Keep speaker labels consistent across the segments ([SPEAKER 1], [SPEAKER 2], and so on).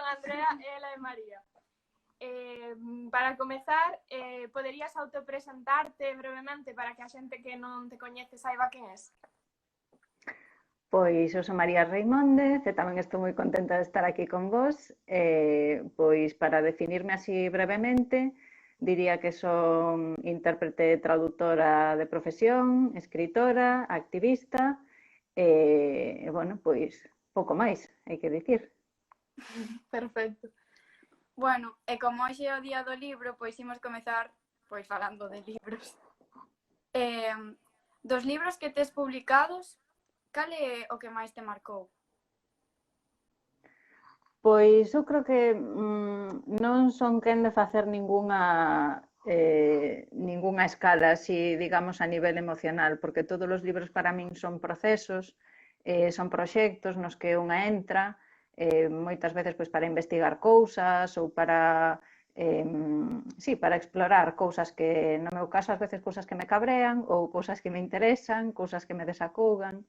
[SPEAKER 1] Andrea e ela é María. Para comezar, poderías autopresentarte brevemente para que a xente que non te coñece saiba quen és?
[SPEAKER 2] Pois eu son María Reimóndez e tamén estou moi contenta de estar aquí con vos. Pois para definirme así brevemente, diría que son intérprete e traductora de profesión, escritora, activista e, bueno, pois pouco máis, hai que dicir.
[SPEAKER 3] Perfecto. Bueno, e como hoxe é o día do libro, pois imos comezar pois falando de libros. Dos libros que tes publicados, cal é o que máis te marcou?
[SPEAKER 2] Pois eu creo que non son quen de facer ningunha escala así, digamos, a nivel emocional, porque todos os libros para min son procesos, son proxectos nos que unha entra, moitas veces pois para investigar cousas ou para para explorar cousas que, no meu caso, ás veces cousas que me cabrean ou cousas que me interesan, cousas que me desacougan.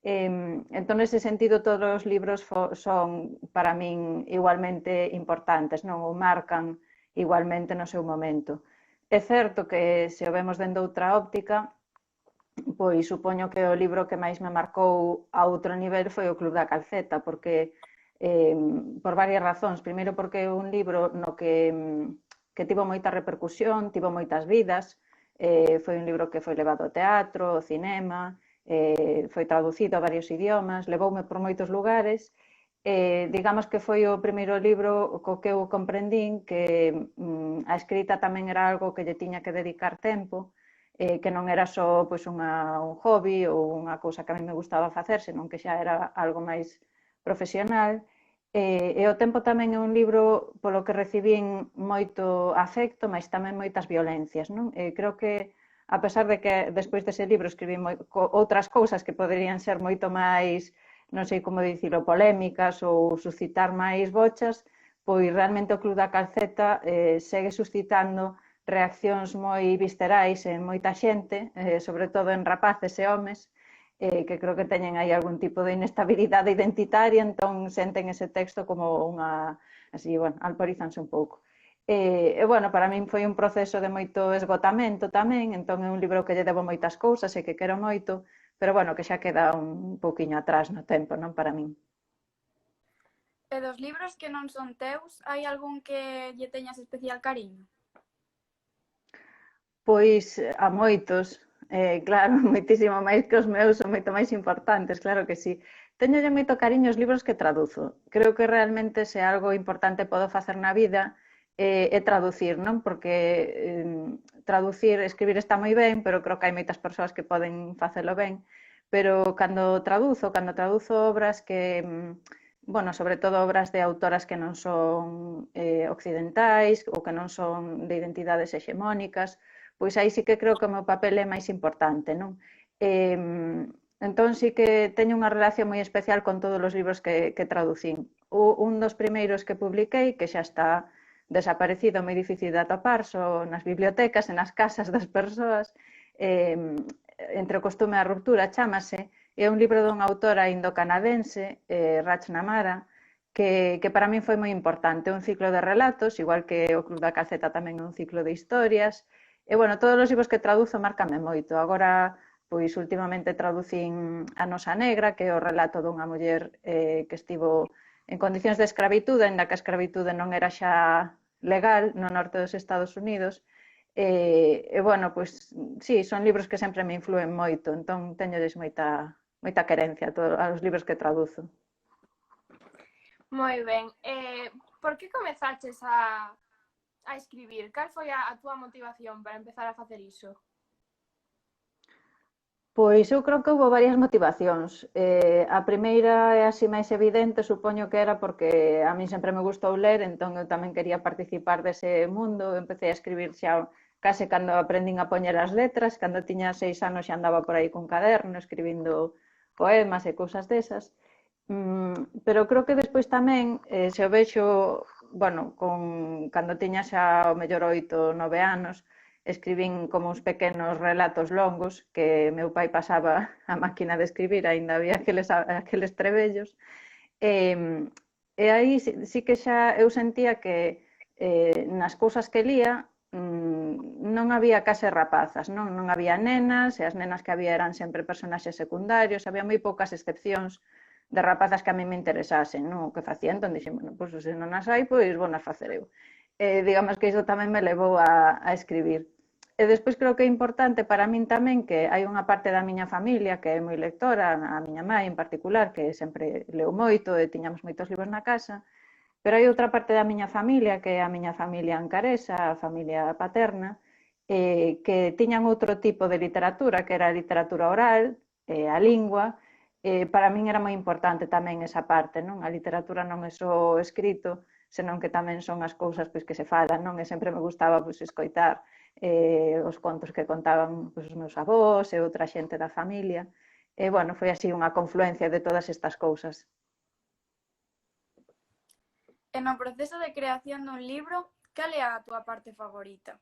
[SPEAKER 2] Entón, nese sentido, todos os libros son para min igualmente importantes, non? Ou marcan igualmente no seu momento. É certo que se o vemos dende outra óptica, pois supoño que o libro que máis me marcou a outro nivel foi o Club da Calceta, porque por varias razóns. Primeiro porque é un libro no que tivo moita repercusión, tivo moitas vidas, foi un libro que foi levado ao teatro, ao cinema, foi traducido a varios idiomas, levoume por moitos lugares, digamos que foi o primeiro libro co que eu comprendín que a escrita tamén era algo que lle tiña que dedicar tempo, que non era só pois, un hobby ou unha cousa que a mí me gustaba facer, senón que xa era algo máis profesional. E o tempo tamén é un libro polo que recibín moito afecto, mas tamén moitas violencias, non? Creo que, a pesar de que despois dese libro escribí outras cousas que poderían ser moito máis, non sei como dicilo, polémicas ou suscitar máis bochas, pois realmente o Club da Calceta segue suscitando reaccións moi viscerais en moita xente, sobre todo en rapaces e homes, que creo que teñen aí algún tipo de inestabilidade identitaria, entón senten ese texto como unha, así, bueno, alporízanse un pouco. E, bueno, para min foi un proceso de moito esgotamento tamén, entón é un libro que lle debo moitas cousas e que quero moito, pero, bueno, que xa queda un pouquiño atrás no tempo, non, para min.
[SPEAKER 3] E dos libros que non son teus, hai algún que lle teñas especial cariño?
[SPEAKER 2] Pois a moitos, claro, moitísimo máis que os meus, son moito máis importantes, claro que sí. Teñolle moito cariño os libros que traduzo. Creo que realmente se algo importante podo facer na vida é traducir, non? Porque traducir, escribir está moi ben, pero creo que hai moitas persoas que poden facelo ben. Pero cando traduzo obras que, bueno, sobre todo obras de autoras que non son occidentais ou que non son de identidades hexemónicas, pois aí sí que creo que o meu papel é máis importante, non? Entón sí que teño unha relación moi especial con todos os libros que traducín. Un dos primeiros que publiquei, que xa está desaparecido, moi difícil de atopar, son nas bibliotecas e nas casas das persoas, Entre o costume e a ruptura, chámase, é un libro dunha autora indocanadense, Rachnamara, que para min foi moi importante, un ciclo de relatos, igual que o Club da Calceta tamén é un ciclo de historias. E, bueno, todos os libros que traduzo marcanme moito. Agora, pois, últimamente traducín A Nosa Negra, que é o relato dunha muller que estivo en condicións de escravitude, ainda que a escravitude non era xa legal no norte dos Estados Unidos. E bueno, pois, sí, son libros que sempre me influen moito, entón teñolles moita querencia aos libros que traduzo.
[SPEAKER 1] Moi ben. Por que comezaches a escribir? Cal foi a túa motivación para empezar a facer iso?
[SPEAKER 2] Pois eu creo que houve varias motivacións. A primeira é así máis evidente, supoño que era porque a min sempre me gustou ler, entón eu tamén quería participar dese mundo. Empecé a escribir xa case cando aprendín a poñer as letras, cando tiña 6 anos xa andaba por aí cun caderno escribindo poemas e cousas desas. Pero creo que despois tamén, se o vexo, bueno, cando tiña xa o mellor 8 ou 9 anos, escribín como uns pequenos relatos longos que meu pai pasaba a máquina de escribir, aínda había aqueles trebellos. E aí sí que xa eu sentía que nas cousas que lía non había case rapazas, non había nenas, e as nenas que había eran sempre personaxes secundarios, había moi poucas excepcións de rapazas que a mí me interesasen, non? O que facía, entón dixen, bueno, pois se non as hai, pois vou nas facer eu. Digamos que iso tamén me levou a escribir. E despois creo que é importante para min tamén que hai unha parte da miña familia que é moi lectora, a miña mãe en particular, que sempre leu moito e tiñamos moitos libros na casa, pero hai outra parte da miña familia, que é a miña familia ancaresa, a familia paterna, que tiñan outro tipo de literatura, que era a literatura oral, a lingua. Para min era moi importante tamén esa parte, non? A literatura non é só escrito, senón que tamén son as cousas pois, que se falan, non? E sempre me gustaba pois, escoitar os contos que contaban pois, os meus avós e outra xente da familia. E, bueno, foi así unha confluencia de todas estas cousas.
[SPEAKER 3] E no proceso de creación dun libro, cal é a túa parte favorita?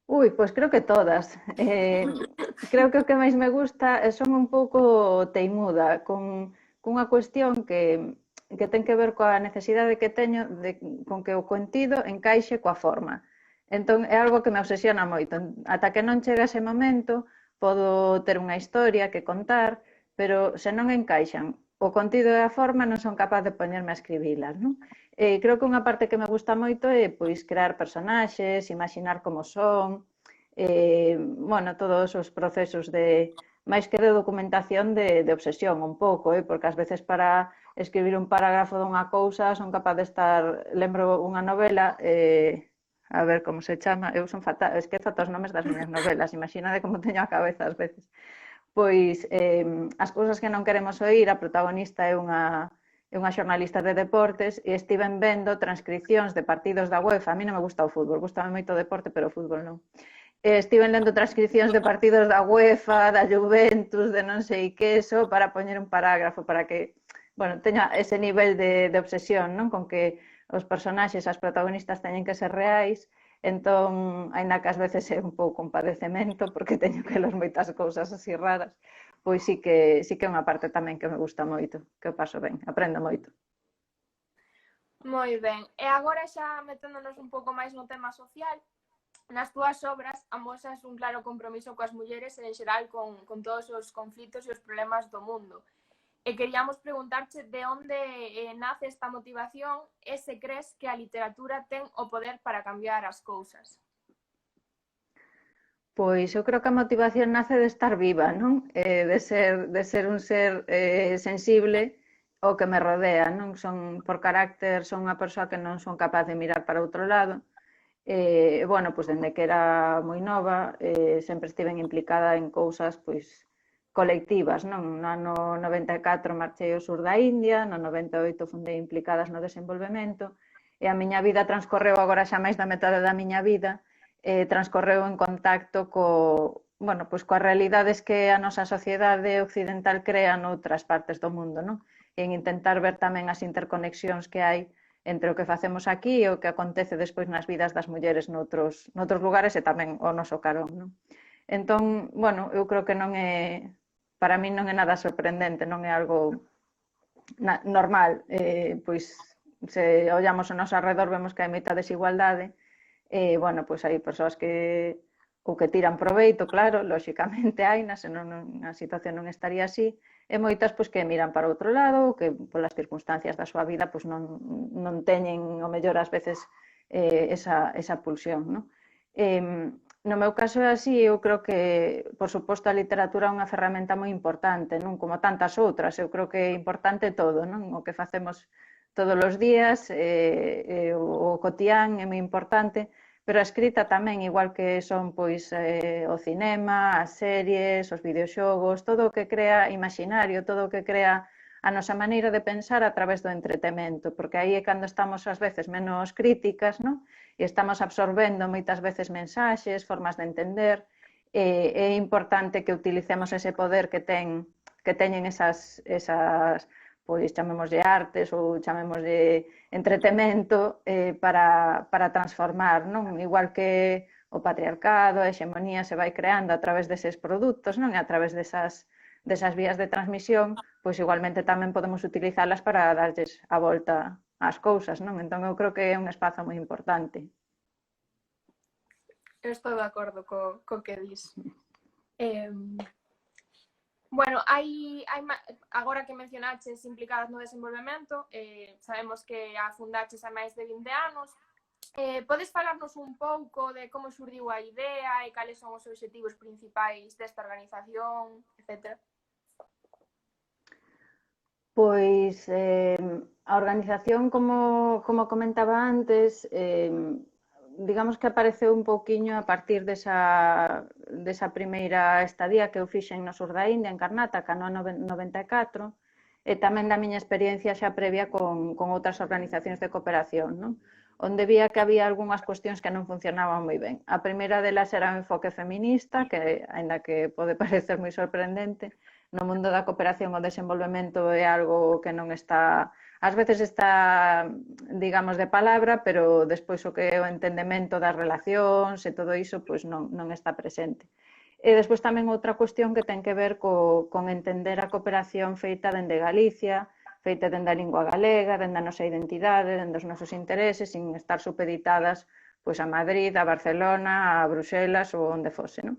[SPEAKER 2] Ui, pois creo que todas. Creo que o que máis me gusta son un pouco teimuda, cunha cuestión que ten que ver coa necesidade que teño con que o contido encaixe coa forma. Entón, é algo que me obsesiona moito. Ata que non chega ese momento, podo ter unha historia que contar, pero se non encaixan o contido e a forma, non son capaz de poñerme a escribilas, non? Creo que unha parte que me gusta moito é pois crear personaxes, imaginar como son, bueno, todos os procesos de máis que de documentación de obsesión un pouco, porque ás veces para escribir un parágrafo dunha cousa son capaz de estar, lembro unha novela, a ver como se chama, eu son fatal, esquezo os nomes das miñas novelas, imagina de como teño a cabeza ás veces. Pois as cousas que non queremos oír, a protagonista é unha xornalista de deportes e estiven vendo transcripcións de partidos da UEFA. A mí non me gusta o fútbol, gustame moito o deporte, pero o fútbol non. Estiven lendo transcripcións de partidos da UEFA, da Juventus, de non sei que, só para poñer un parágrafo, para que, bueno, teña ese nivel de obsesión, non? Con que os personaxes, as protagonistas teñen que ser reais. Entón, aínda que ás veces é un pouco un padecemento, porque teño que ler moitas cousas así raras, pois sí que é unha parte tamén que me gusta moito, que o paso ben, aprendo moito.
[SPEAKER 1] Moi ben. E agora xa meténdonos un pouco máis no tema social, nas túas obras amosas un claro compromiso coas mulleres e en xeral con todos os conflitos e os problemas do mundo. E queríamos preguntarche de onde nace esta motivación e se crees que a literatura ten o poder para cambiar as cousas.
[SPEAKER 2] Pois eu creo que a motivación nace de estar viva, non? De ser un ser sensible ao que me rodea, non? Por carácter, son unha persoa que non son capaz de mirar para outro lado. Bueno, pois dende que era moi nova, sempre estiven implicada en cousas, pois, colectivas, non? No ano 94 marchei ao sur da India, no 98 fundei Implicadas no Desenvolvemento, e a miña vida transcorreu agora xa máis da metade da miña vida, transcorreu en contacto bueno, pois coas realidades que a nosa sociedade occidental crea noutras partes do mundo, non? E en intentar ver tamén as interconexións que hai entre o que facemos aquí e o que acontece despois nas vidas das mulleres noutros lugares e tamén o noso carón, non? Entón, bueno, eu creo que non é, para min non é nada sorprendente, non é algo normal, pois se ollamos ao noso alrededor vemos que hai moita desigualdade, bueno, pois hai persoas que ou que tiran proveito, claro, lóxicamente hai, senón a situación non estaría así, e moitas pois que miran para outro lado, ou que polas circunstancias da súa vida pois non teñen o mellor ás veces esa pulsión, non? No meu caso é así, eu creo que, por suposto, a literatura é unha ferramenta moi importante, non? Como tantas outras, eu creo que é importante todo, non? O que facemos todos os días, o cotián é moi importante, pero a escrita tamén, igual que son pois o cinema, as series, os videoxogos, todo o que crea imaginario, todo o que crea a nosa maneira de pensar a través do entretemento, porque aí é cando estamos ás veces menos críticas, non? E estamos absorbendo moitas veces mensaxes, formas de entender, é importante que utilicemos ese poder que teñen esas pois chamémoslle artes ou chamémoslle entretemento para transformar, non? Igual que o patriarcado, a hexemonía se vai creando a través deses produtos, non? E a través desas vías de transmisión, pois igualmente tamén podemos utilizalas para darlles a volta ás cousas, non? Entón eu creo que é un espazo moi importante.
[SPEAKER 1] Eu estou de acordo co que dis. Bueno, agora que mencionaches implicadas no desenvolvemento, sabemos que a fundaches hai máis de 20 anos. Podes falarnos un pouco de como surdiu a idea e cales son os obxectivos principais desta organización, etc.?
[SPEAKER 2] Pois a organización, como comentaba antes, digamos que apareceu un pouquiño a partir desa primeira estadía que eu fixen no sur da India, en Karnataka, no ano 94, e tamén da miña experiencia xa previa con outras organizacións de cooperación, non? Onde vía que había algunhas cuestións que non funcionaban moi ben. A primeira delas era o enfoque feminista, que, aínda que pode parecer moi sorprendente, no mundo da cooperación o desenvolvemento é algo que non está, ás veces está, digamos, de palabra, pero despois o que é o entendemento das relacións e todo iso, pois non está presente. E despois tamén outra cuestión que ten que ver con entender a cooperación feita dende Galicia, feita dende a lingua galega, dende a nosa identidade, dende os nosos intereses, sin estar supeditadas pois a Madrid, a Barcelona, a Bruxelas ou onde fose, non?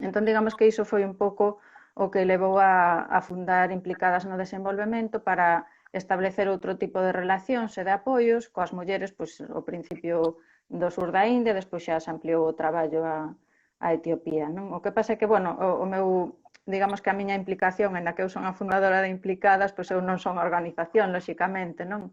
[SPEAKER 2] Entón, digamos que iso foi un pouco o que levou a fundar Implicadas no Desenvolvemento para establecer outro tipo de relacións e de apoios coas mulleres, pois, ao principio do sur da India, despois xa se ampliou o traballo a Etiopía, non? O que pasa é que, bueno, o meu, digamos que a miña implicación, en a que eu son a fundadora de Implicadas, pois eu non son a organización, lóxicamente, non?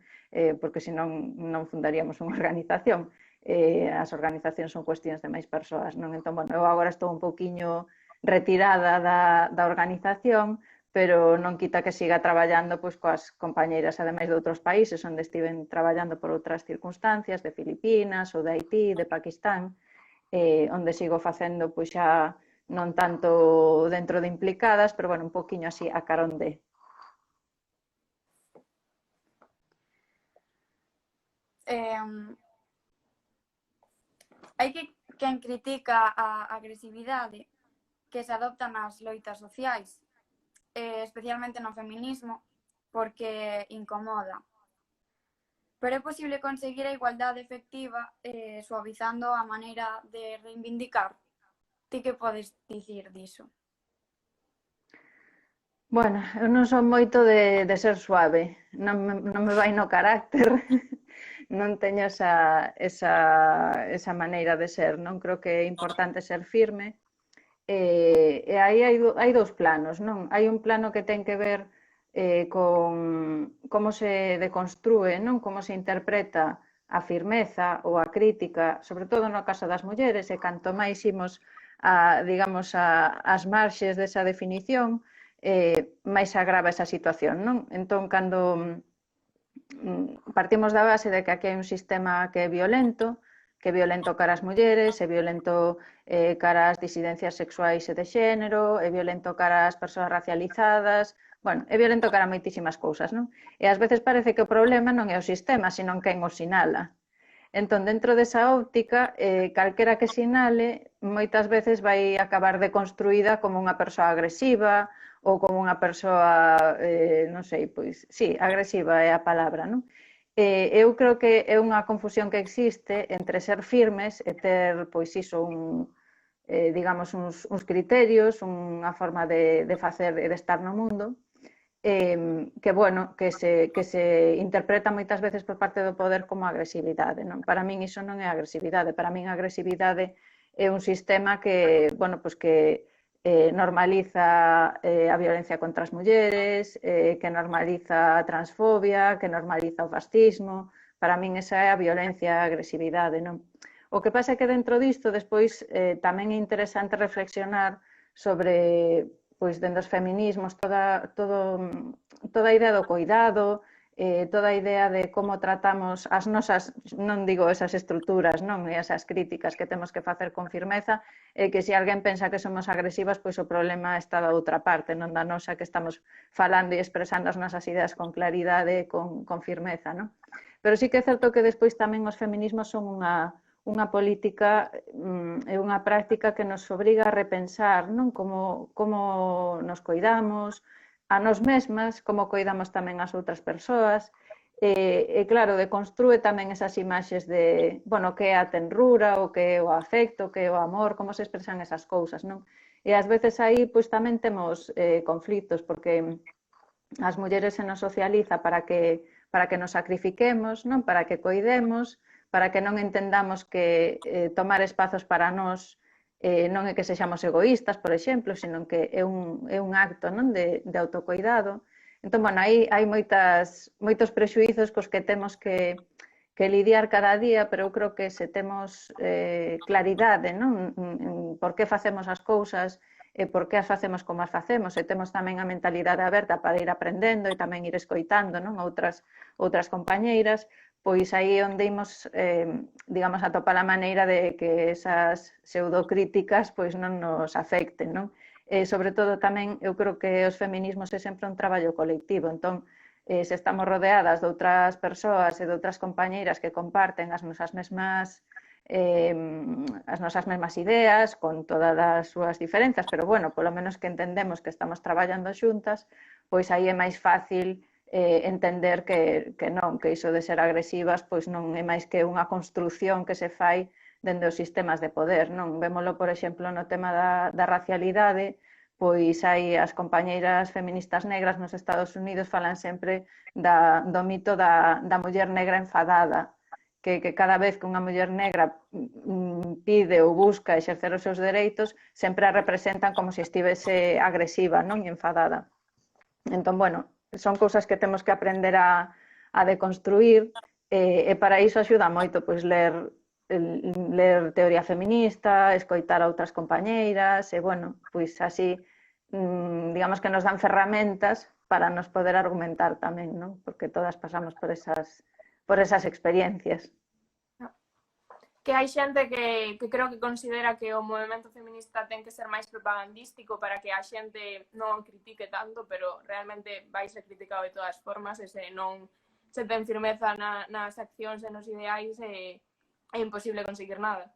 [SPEAKER 2] Porque senón non fundaríamos unha organización. As organizacións son cuestións de máis persoas, non? Entón, bueno, eu agora estou un pouquiño retirada da organización, pero non quita que siga traballando pois, coas compañeiras, ademais de outros países onde estiven traballando por outras circunstancias, de Filipinas ou de Haití, de Pakistán, onde sigo facendo pois, xa non tanto dentro de Implicadas, pero bueno, un poquinho así a carón de.
[SPEAKER 3] Hai quen critica a agresividade que se adopta nas loitas sociais, especialmente no feminismo, porque incomoda. Pero é posible conseguir a igualdade efectiva suavizando a maneira de reivindicar. Ti que podes dicir diso?
[SPEAKER 2] Bueno, eu non son moito de ser suave, non me vai no carácter, non teño esa maneira de ser, non creo que é importante ser firme. E aí hai dous planos, non? Hai un plano que ten que ver con como se deconstrúe, non? Como se interpreta a firmeza ou a crítica, sobre todo no caso das mulleres, e canto máis imos digamos, as marxes desa definición, máis agrava esa situación, non? Entón, cando partimos da base de que aquí hai un sistema que é violento cara ás mulleres, é violento cara ás disidencias sexuais e de xénero, é violento cara ás persoas racializadas, bueno, é violento cara a moitísimas cousas, non? E ás veces parece que o problema non é o sistema, senón quen o sinala. Entón, dentro desa óptica, calquera que sinale, moitas veces vai acabar deconstruída como unha persoa agresiva ou como unha persoa, non sei, pois, sí, agresiva é a palabra, non? Eu creo que é unha confusión que existe entre ser firmes e ter, pois iso, digamos, uns criterios, unha forma de facer e de estar no mundo, que, bueno, que se interpreta moitas veces por parte do poder como agresividade, non? Para min iso non é agresividade, para min a agresividade é un sistema que, bueno, pois que normaliza a violencia contra as mulleres, que normaliza a transfobia, que normaliza o fascismo. Para min esa é a violencia, a agresividade, non? O que pasa é que dentro disto despois tamén é interesante reflexionar sobre, pois, dentro dos feminismos, toda a idea do cuidado, toda a idea de como tratamos as nosas, non digo esas estruturas, non, e esas críticas que temos que facer con firmeza, que se alguén pensa que somos agresivas, pois o problema está da outra parte, non da nosa, que estamos falando e expresando as nosas ideas con claridade, con firmeza, non? Pero sí que é certo que despois tamén os feminismos son unha política e unha práctica que nos obriga a repensar, non? Como nos coidamos a nós mesmas, como coidamos tamén as outras persoas, e claro, deconstrúe tamén esas imaxes de, bueno, que é a tenrura, o que é o afecto, o que é o amor, como se expresan esas cousas, non? E ás veces aí, pois tamén temos conflitos, porque as mulleres se nos socializa para que nos sacrifiquemos, non? Para que coidemos, para que non entendamos que tomar espazos para nós non é que sexamos egoístas, por exemplo, sino que é un acto, non? De autocoidado. Entón, bueno, aí hai moitos prexuízos cos que temos que lidiar cada día, pero eu creo que se temos claridade, non? En por que facemos as cousas e por que as facemos como as facemos, e temos tamén a mentalidade aberta para ir aprendendo e tamén ir escoitando, non? Outras compañeiras, pois aí onde imos, digamos, atopar a maneira de que esas pseudocríticas pois non nos afecten, non? Sobre todo tamén, eu creo que os feminismos é sempre un traballo colectivo, entón, se estamos rodeadas de outras persoas e de outras compañeiras que comparten as nosas mesmas ideas, con todas as súas diferenzas, pero bueno, polo menos que entendemos que estamos traballando xuntas, pois aí é máis fácil entender que non, que iso de ser agresivas pois non é máis que unha construción que se fai dende os sistemas de poder, non? Vémolo, por exemplo, no tema da racialidade, pois hai as compañeiras feministas negras nos Estados Unidos falan sempre do mito da muller negra enfadada, que cada vez que unha muller negra pide ou busca exercer os seus dereitos, sempre a representan como se estivese agresiva, non? E enfadada. Entón, bueno, son cousas que temos que aprender a deconstruir, e para iso axuda moito pois ler teoría feminista, escoitar a outras compañeiras, e bueno, pois así, digamos que nos dan ferramentas para nos poder argumentar tamén, non? Porque todas pasamos por esas experiencias.
[SPEAKER 1] Que hai xente que creo que considera que o movemento feminista ten que ser máis propagandístico para que a xente non critique tanto, pero realmente vai ser criticado de todas formas, e se non se ten firmeza nas accións e nos ideais, é imposible conseguir nada.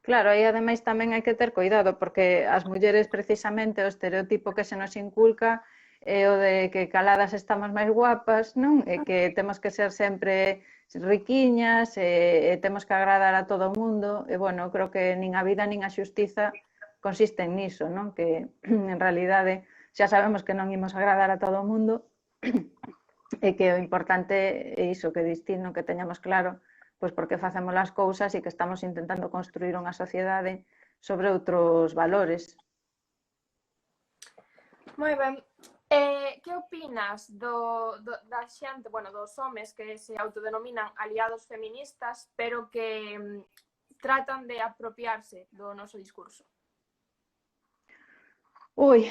[SPEAKER 2] Claro, aí ademais tamén hai que ter cuidado, porque as mulleres precisamente o estereotipo que se nos inculca é o de que caladas estamos máis guapas, non? E que temos que ser sempre riquiñas, e temos que agradar a todo o mundo, e bueno, creo que nin a vida nin a xustiza consisten niso, non? Que en realidade xa sabemos que non imos agradar a todo o mundo, e que o importante é iso, que distinto, que teñamos claro pois por que facemos as cousas e que estamos intentando construir unha sociedade sobre outros valores.
[SPEAKER 1] Moi ben. Que opinas da xente, bueno, dos homes que se autodenominan aliados feministas, pero que tratan de apropiarse do noso discurso?
[SPEAKER 2] Ui,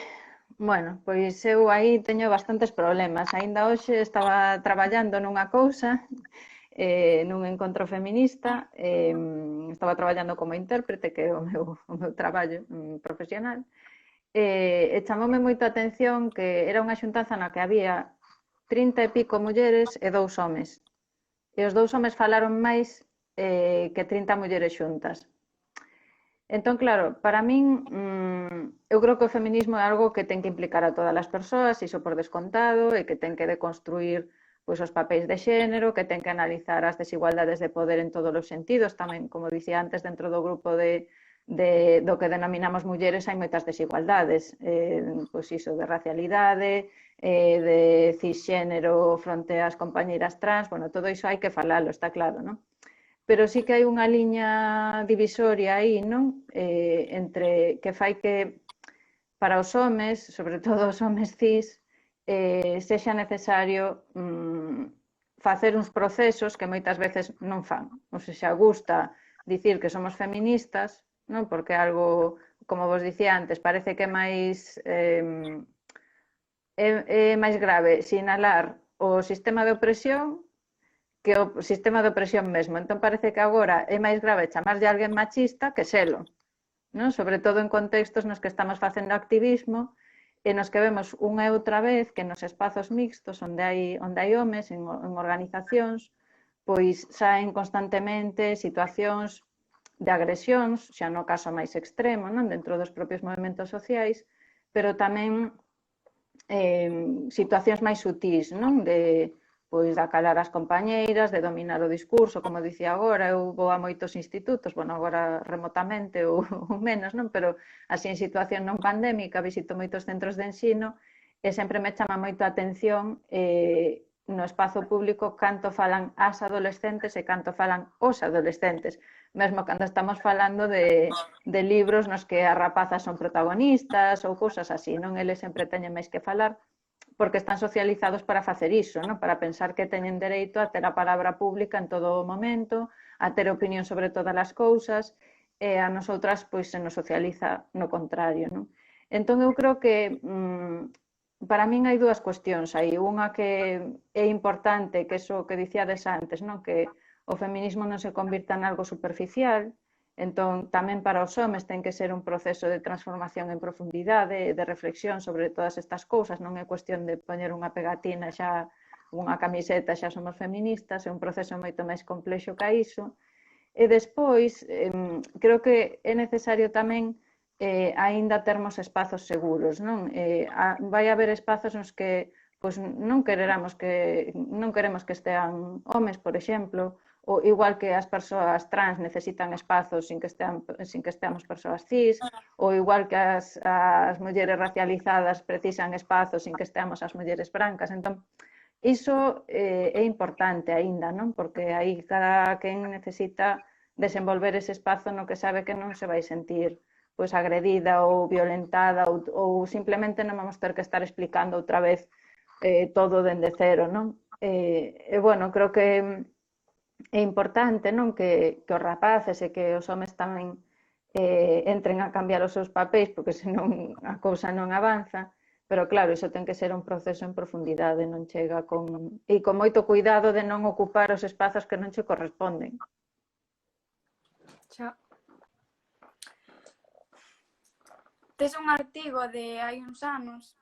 [SPEAKER 2] bueno, pois eu aí teño bastantes problemas. Aínda hoxe estaba traballando nunha cousa, nun encontro feminista, estaba traballando como intérprete, que é o meu traballo profesional, e chamoume moito a atención que era unha xuntanza na que había 30 e pico mulleres e 2 homes. E os 2 homes falaron máis que 30 mulleres xuntas. Entón, claro, para min, eu creo que o feminismo é algo que ten que implicar a todas as persoas, iso por descontado, e que ten que deconstruir pois os papéis de xénero, que ten que analizar as desigualdades de poder en todos os sentidos, tamén, como dicía antes, dentro do grupo do que denominamos mulleres hai moitas desigualdades, pois iso, de racialidade, de cisxénero fronte ás compañeiras trans, bueno, todo iso hai que falalo, está claro, non? Pero sí que hai unha liña divisoria aí, non? Entre que fai que para os homes, sobre todo os homes cis, sexa necesario facer uns procesos que moitas veces non fan. Non sei se gusta dicir que somos feministas, non? Porque algo, como vos dicía antes, parece que é máis grave sinalar o sistema de opresión que o sistema de opresión mesmo. Entón parece que agora é máis grave chamarlle a alguén machista que selo, non? Sobre todo en contextos nos que estamos facendo activismo e nos que vemos unha e outra vez que nos espazos mixtos onde hai homes en organizacións, pois saen constantemente situacións de agresións, xa no caso máis extremo, non, dentro dos propios movimentos sociais, pero tamén situacións máis sutís, non, de pois de acalar as compañeiras, de dominar o discurso, como dicía agora, eu vou a moitos institutos, bueno, agora remotamente ou menos, non, pero así en situación non pandémica visito moitos centros de ensino e sempre me chama moito a atención no espazo público canto falan as adolescentes e canto falan os adolescentes, mesmo cando estamos falando de libros nos que as rapazas son protagonistas ou cousas así, non? Eles sempre teñen máis que falar porque están socializados para facer iso, non? Para pensar que teñen dereito a ter a palabra pública en todo o momento, a ter opinión sobre todas as cousas, e a nosotras pois se nos socializa no contrario, non? Entón eu creo que para min hai dúas cuestións aí, unha que é importante, que iso que dicíades antes, non? Que o feminismo non se convirta en algo superficial, entón tamén para os homes ten que ser un proceso de transformación en profundidade, de reflexión sobre todas estas cousas, non é cuestión de poñer unha pegatina xa, unha camiseta xa somos feministas, é un proceso moito máis complexo que iso. E despois, creo que é necesario tamén aínda termos espazos seguros, non? Vai haber espazos nos que pois non queremos que estean homes, por exemplo, ou igual que as persoas trans necesitan espazos sin que esteamos persoas cis, ou igual que as mulleres racializadas precisan espazos sin que esteamos as mulleres brancas. Entón, iso é importante aínda, non? Porque aí cada quen necesita desenvolver ese espazo no que sabe que non se vai sentir pois agredida ou violentada ou simplemente non vamos ter que estar explicando outra vez todo dende cero, non? E bueno, creo que é importante, non, que os rapaces e que os homes tamén entren a cambiar os seus papéis, porque senón a cousa non avanza, pero claro, iso ten que ser un proceso en profundidade, non chega con moito cuidado de non ocupar os espazos que non che corresponden.
[SPEAKER 3] Xa. Tes un artigo de hai uns anos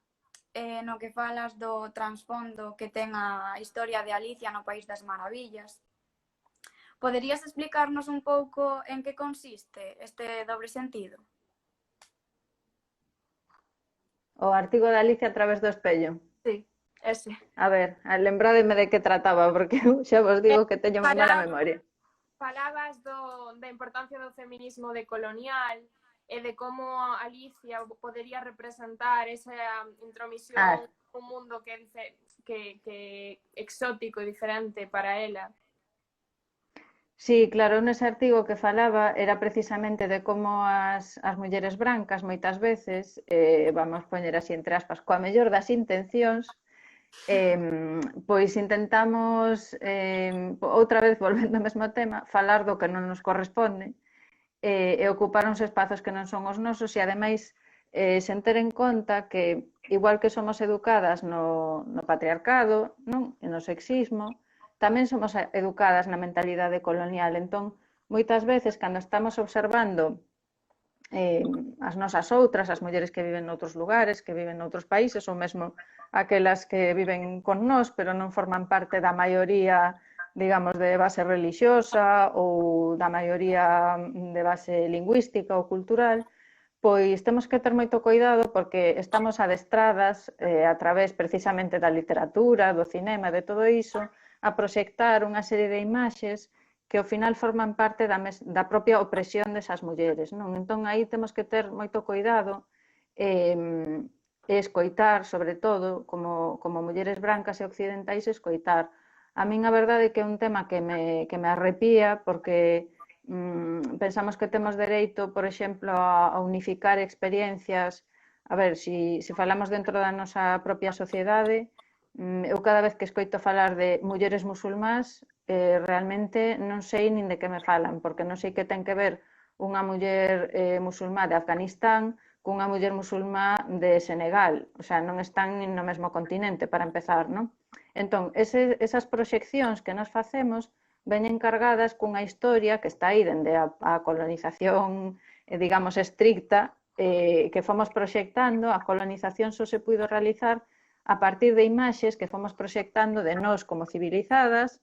[SPEAKER 3] no que falas do transfondo que ten a historia de Alicia no País das Maravillas. Poderías explicarnos un pouco en que consiste este dobre sentido?
[SPEAKER 2] O artigo de Alicia a través do espello.
[SPEAKER 1] Sí, ese.
[SPEAKER 2] A ver, lembrádeme de que trataba, porque eu xa vos digo que teño moi mala memoria.
[SPEAKER 1] Falabas da importancia do feminismo decolonial e de como Alicia podería representar esa intromisión un mundo que exótico e diferente para ela.
[SPEAKER 2] Sí, claro, nese artigo que falaba era precisamente de como as mulleres brancas moitas veces, vamos poñer así entre aspas, coa mellor das intencións, pois intentamos, outra vez volvendo ao mesmo tema, falar do que non nos corresponde e ocupar uns espazos que non son os nosos e ademais sen ter en conta que igual que somos educadas no patriarcado, non? E no sexismo, tamén somos educadas na mentalidade colonial. Entón, moitas veces, cando estamos observando as nosas outras, as mulleres que viven noutros lugares, que viven noutros países, ou mesmo aquelas que viven con nós, pero non forman parte da maioría, digamos, de base religiosa ou da maioría de base lingüística ou cultural, pois temos que ter moito cuidado porque estamos adestradas a través precisamente da literatura, do cinema, de todo iso, a proxectar unha serie de imaxes que ao final forman parte da propia opresión desas mulleres, non? Entón, aí temos que ter moito cuidado e escoitar, sobre todo, como mulleres brancas e occidentais, escoitar. A min a verdade é que é un tema que me arrepía porque pensamos que temos dereito, por exemplo, a unificar experiencias. A ver, se falamos dentro da nosa propia sociedade, eu cada vez que escoito falar de mulleres musulmás realmente non sei nin de que me falan, porque non sei que ten que ver unha muller musulmá de Afganistán cunha muller musulmá de Senegal, o sea, non están no mesmo continente para empezar, non? Entón, esas proxeccións que nos facemos veñen cargadas cunha historia que está aí dende a colonización, digamos, estricta, que fomos proxectando. A colonización só se puido realizar a partir de imaxes que fomos proxectando de nós como civilizadas,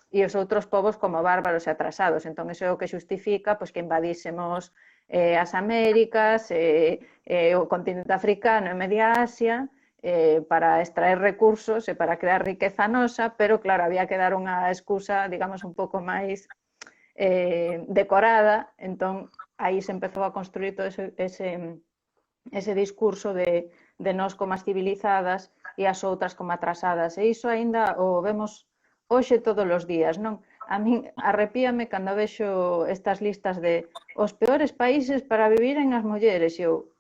[SPEAKER 2] e os outros povos como bárbaros e atrasados. Entón, iso é o que xustifica pois, que invadísemos as Américas, o continente africano e Media Asia, para extraer recursos e para crear riqueza nosa, pero claro, había que dar unha excusa, digamos, un pouco máis decorada, entón aí se empezou a construir todo ese discurso de nós como as civilizadas e as outras como atrasadas, e iso aínda o vemos hoxe todos os días, non? A min arrepíame cando vexo estas listas de os peores países para viviren as mulleres, e eu,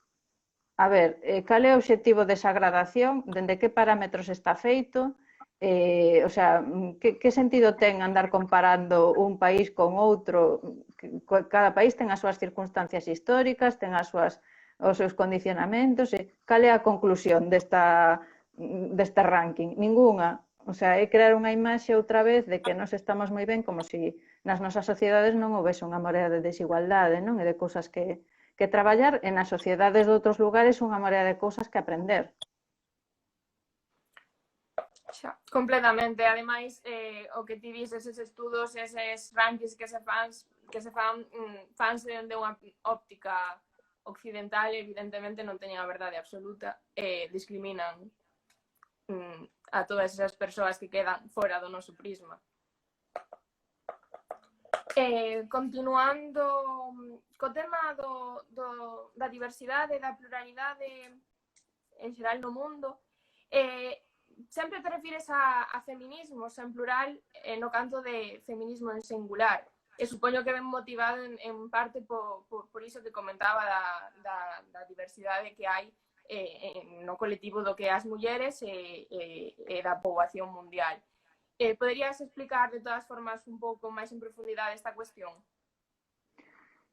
[SPEAKER 2] a ver, cal é o obxectivo desa gradación, dende que parámetros está feito, o sea, que sentido ten andar comparando un país con outro? Cada país ten as súas circunstancias históricas, ten os seus condicionamentos, cal é a conclusión deste ranking? Ningunha. O sea, é crear unha imaxe outra vez de que nós estamos moi ben, como se nas nosas sociedades non houvese unha morea de desigualdade, non? E de cousas que traballar, e nas sociedades de outros lugares unha morea de cousas que aprender.
[SPEAKER 1] Xa, completamente. Ademais, o que ti dices, eses estudos, eses rankings que se fan fans de unha óptica occidental, evidentemente non teñen a verdade absoluta, discriminan a todas esas persoas que quedan fora do noso prisma. Continuando co tema da diversidade, da pluralidade en xeral no mundo, sempre te refires a feminismos en plural no canto de feminismo en singular. E supoño que ben motivado en parte por iso que comentaba da diversidade que hai no colectivo do que as mulleres e da poboación mundial. Poderías explicar de todas formas un pouco máis en profundidade esta cuestión?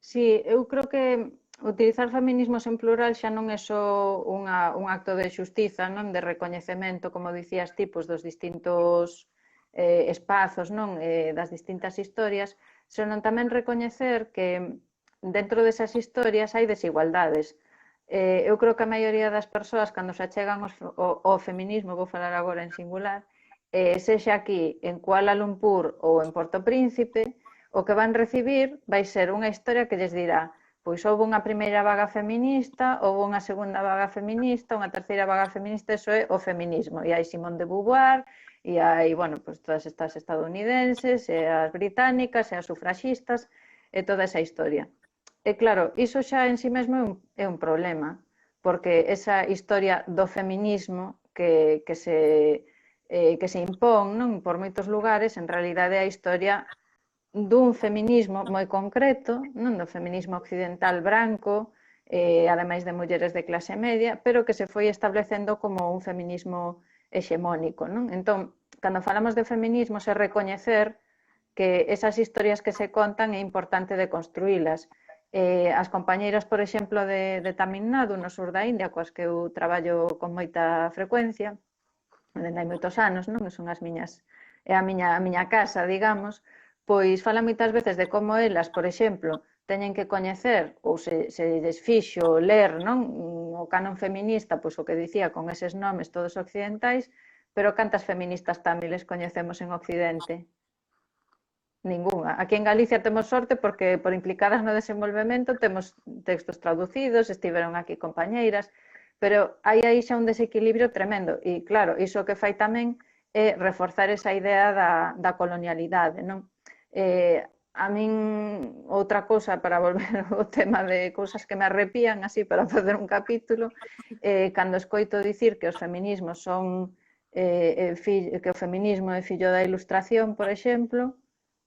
[SPEAKER 2] Sí, eu creo que utilizar feminismos en plural xa non é só un acto de xustiza, non, de recoñecemento, como dicías ti, dos distintos espazos, non, das distintas historias, senón tamén recoñecer que dentro desas historias hai desigualdades. Eu creo que a maioría das persoas, cando se achegan ao feminismo, vou falar agora en singular, sexa aquí en Kuala Lumpur ou en Porto Príncipe, o que van recibir vai ser unha historia que lles dirá pois houve unha primeira vaga feminista, houve unha segunda vaga feminista, unha terceira vaga feminista, eso é o feminismo. E hai Simone de Beauvoir, e hai, bueno, pois todas estas estadounidenses, e as británicas, e as sufraxistas, e toda esa historia. E claro, iso xa en si mesmo é un problema, porque esa historia do feminismo que se impón, non, por moitos lugares, en realidade é a historia dun feminismo moi concreto, non, do feminismo occidental branco, ademais de mulleres de clase media, pero que se foi establecendo como un feminismo hexemónico, non? Entón, cando falamos de feminismo, é recoñecer que esas historias que se contan é importante de construílas. As compañeiras, por exemplo, de Tamil Nadu, no sur da India, coas que eu traballo con moita frecuencia, dende hai moitos anos, non? Son as miñas, é a miña casa, digamos, pois falan moitas veces de como elas, por exemplo, teñen que coñecer ou se desfixo ler, non, o canon feminista, pois o que dicía con eses nomes todos occidentais, pero cantas feministas tamiles coñecemos en Occidente? Ningunha. Aquí en Galicia temos sorte porque por implicadas no desenvolvemento temos textos traducidos, estiveron aquí compañeiras, pero hai aí xa un desequilibrio tremendo e claro, iso que fai tamén é reforzar esa idea da colonialidade, non? A min, outra cousa para volver ao tema de cousas que me arrepían, así para facer un capítulo, cando escoito dicir que os feminismos son que o feminismo é fillo da Ilustración, por exemplo,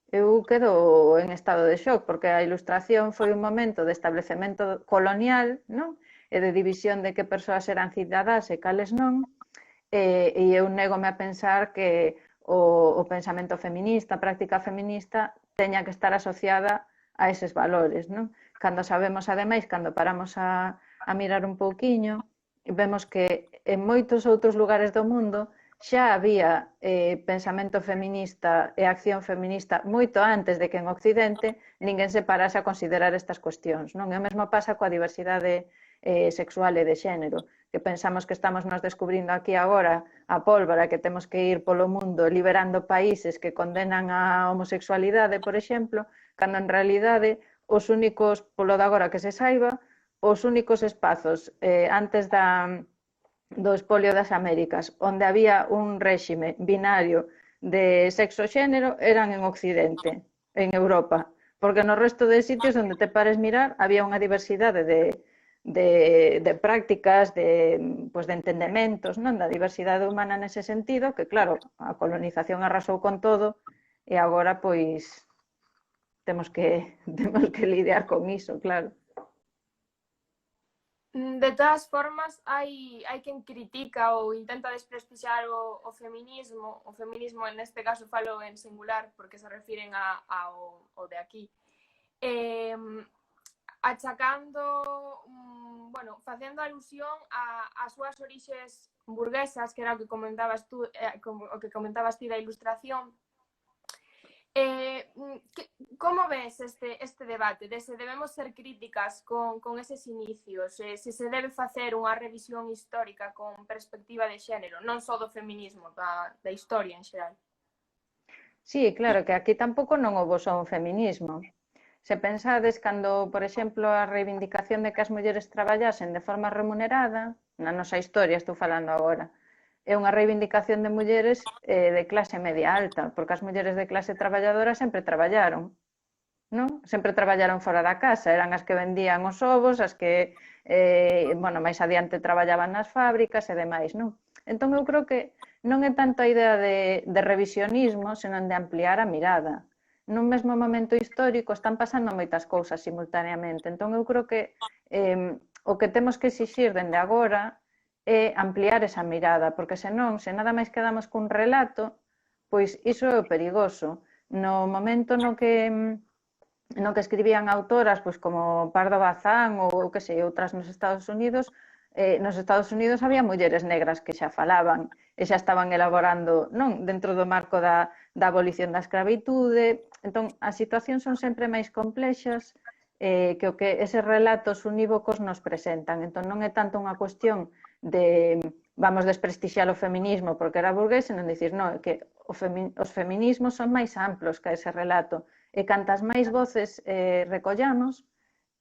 [SPEAKER 2] eu quedo en estado de shock, porque a Ilustración foi un momento de establecemento colonial, non? E de división de que persoas eran cidadás e cales non, e eu négome a pensar que o pensamento feminista, a práctica feminista, teña que estar asociada a eses valores, non? Cando sabemos, ademais, cando paramos a mirar un pouquiño, vemos que en moitos outros lugares do mundo xa había pensamento feminista e acción feminista moito antes de que en Occidente ninguén se parase a considerar estas cuestións, non? E o mesmo pasa coa diversidade sexual e de xénero. que pensamos que estamos nos descubrindo aquí agora a pólvora, que temos que ir polo mundo liberando países que condenan a homosexualidade, por exemplo, cando en realidade os únicos, polo de agora que se saiba, os únicos espazos antes do expolio das Américas, onde había un réxime binario de sexo-xénero, eran en Occidente, en Europa, porque no resto de sitios onde te pares mirar había unha diversidade de prácticas, pues, de entendementos, non, da diversidade humana nese sentido, que claro, a colonización arrasou con todo e agora pois temos que lidiar con iso, claro.
[SPEAKER 1] De todas formas, hai quen critica ou intenta desprestixiar o feminismo neste caso falo en singular porque se refiren ao de aquí, achacando, bueno, facendo alusión ás súas orixes burguesas, que era o que comentabas tú, o que comentabas ti da ilustración. Como ves este debate de se debemos ser críticas con eses inicios, se se debe facer unha revisión histórica con perspectiva de xénero, non só do feminismo, da historia en xeral?
[SPEAKER 2] Sí, claro, que aquí tampouco non houbo só un feminismo. Se pensades cando, por exemplo, a reivindicación de que as mulleres traballasen de forma remunerada, na nosa historia estou falando agora, é unha reivindicación de mulleres de clase media alta, porque as mulleres de clase traballadora sempre traballaron, non? Sempre traballaron fora da casa, eran as que vendían os ovos, as que, bueno, máis adiante traballaban nas fábricas e demais, non? Entón, eu creo que non é tanto a idea de revisionismo, senón de ampliar a mirada. Nun mesmo momento histórico están pasando moitas cousas simultaneamente, entón eu creo que o que temos que exixir dende agora é ampliar esa mirada, porque senón, se nada máis quedamos cun relato, pois iso é o perigoso. No momento no que escribían autoras pois como Pardo Bazán ou que sei, outras nos Estados Unidos había mulleres negras que xa falaban e xa estaban elaborando, non, dentro do marco da abolición da escravitude. Entón, as situacións son sempre máis complexas que o que eses relatos unívocos nos presentan. Entón, non é tanto unha cuestión de vamos desprestixiar o feminismo porque era burgués, senón dicir, non, é que os feminismos son máis amplos que ese relato. E cantas máis voces recollamos,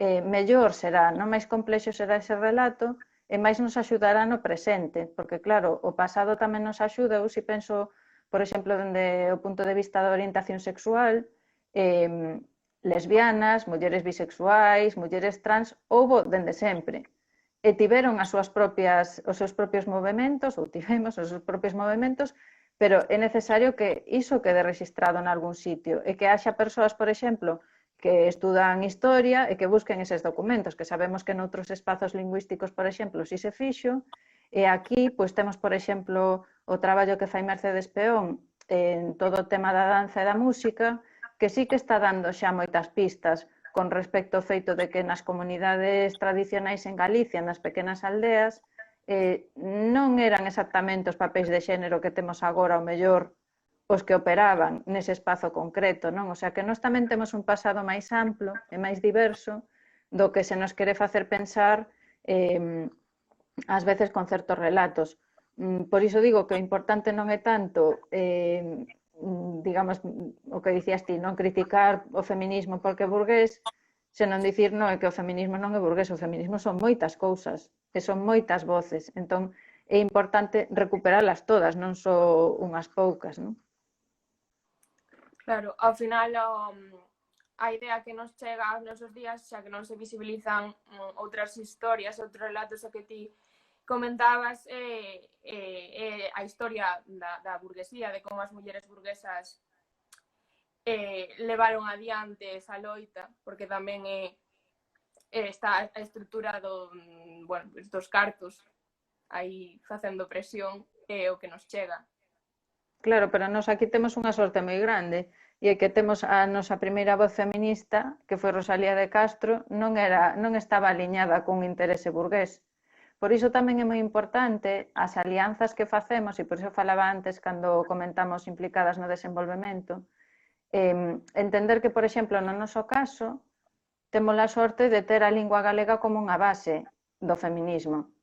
[SPEAKER 2] mellor será, non máis complexo será ese relato e máis nos axudará no presente, porque claro, o pasado tamén nos axuda. Eu si penso, por exemplo, dende o punto de vista da orientación sexual, lesbianas, mulleres bisexuais, mulleres trans, houbo dende sempre. E tiveron os seus propios movementos, ou tivemos os seus propios movementos, pero é necesario que iso quede registrado en algún sitio e que haxa persoas, por exemplo, que estudan historia e que busquen eses documentos, que sabemos que noutros espazos lingüísticos, por exemplo, si se fixo, e aquí pois temos, por exemplo, o traballo que fai Mercedes Peón en todo o tema da danza e da música, que sí que está dando xa moitas pistas con respecto ao feito de que nas comunidades tradicionais en Galicia, nas pequenas aldeas, non eran exactamente os papéis de xénero que temos agora, o mellor, os que operaban nese espazo concreto, non? O sea, que nós tamén temos un pasado máis amplo e máis diverso do que se nos quere facer pensar ás veces con certos relatos. Por iso digo que o importante non é tanto digamos, o que dicías ti, non criticar o feminismo porque é burgués, senón dicir, non, é que o feminismo non é burgués, o feminismo son moitas cousas, e son moitas voces, entón é importante recuperalas todas, non só unhas poucas, non?
[SPEAKER 1] Claro, ao final a idea que nos chega aos nosos días, xa que non se visibilizan outras historias, outros relatos o que ti comentabas, a historia da burguesía, de como as mulleres burguesas levaron adiante esa loita, porque tamén está a estrutura dos cartos aí facendo presión, é o que nos chega.
[SPEAKER 2] Claro, pero nós aquí temos unha sorte moi grande, e é que temos a nosa primeira voz feminista, que foi Rosalía de Castro, non estaba aliñada cun interese burgués. Por iso tamén é moi importante as alianzas que facemos, e por iso falaba antes cando comentamos implicadas no desenvolvemento, entender que, por exemplo, no noso caso, temos a sorte de ter a lingua galega como unha base do feminismo.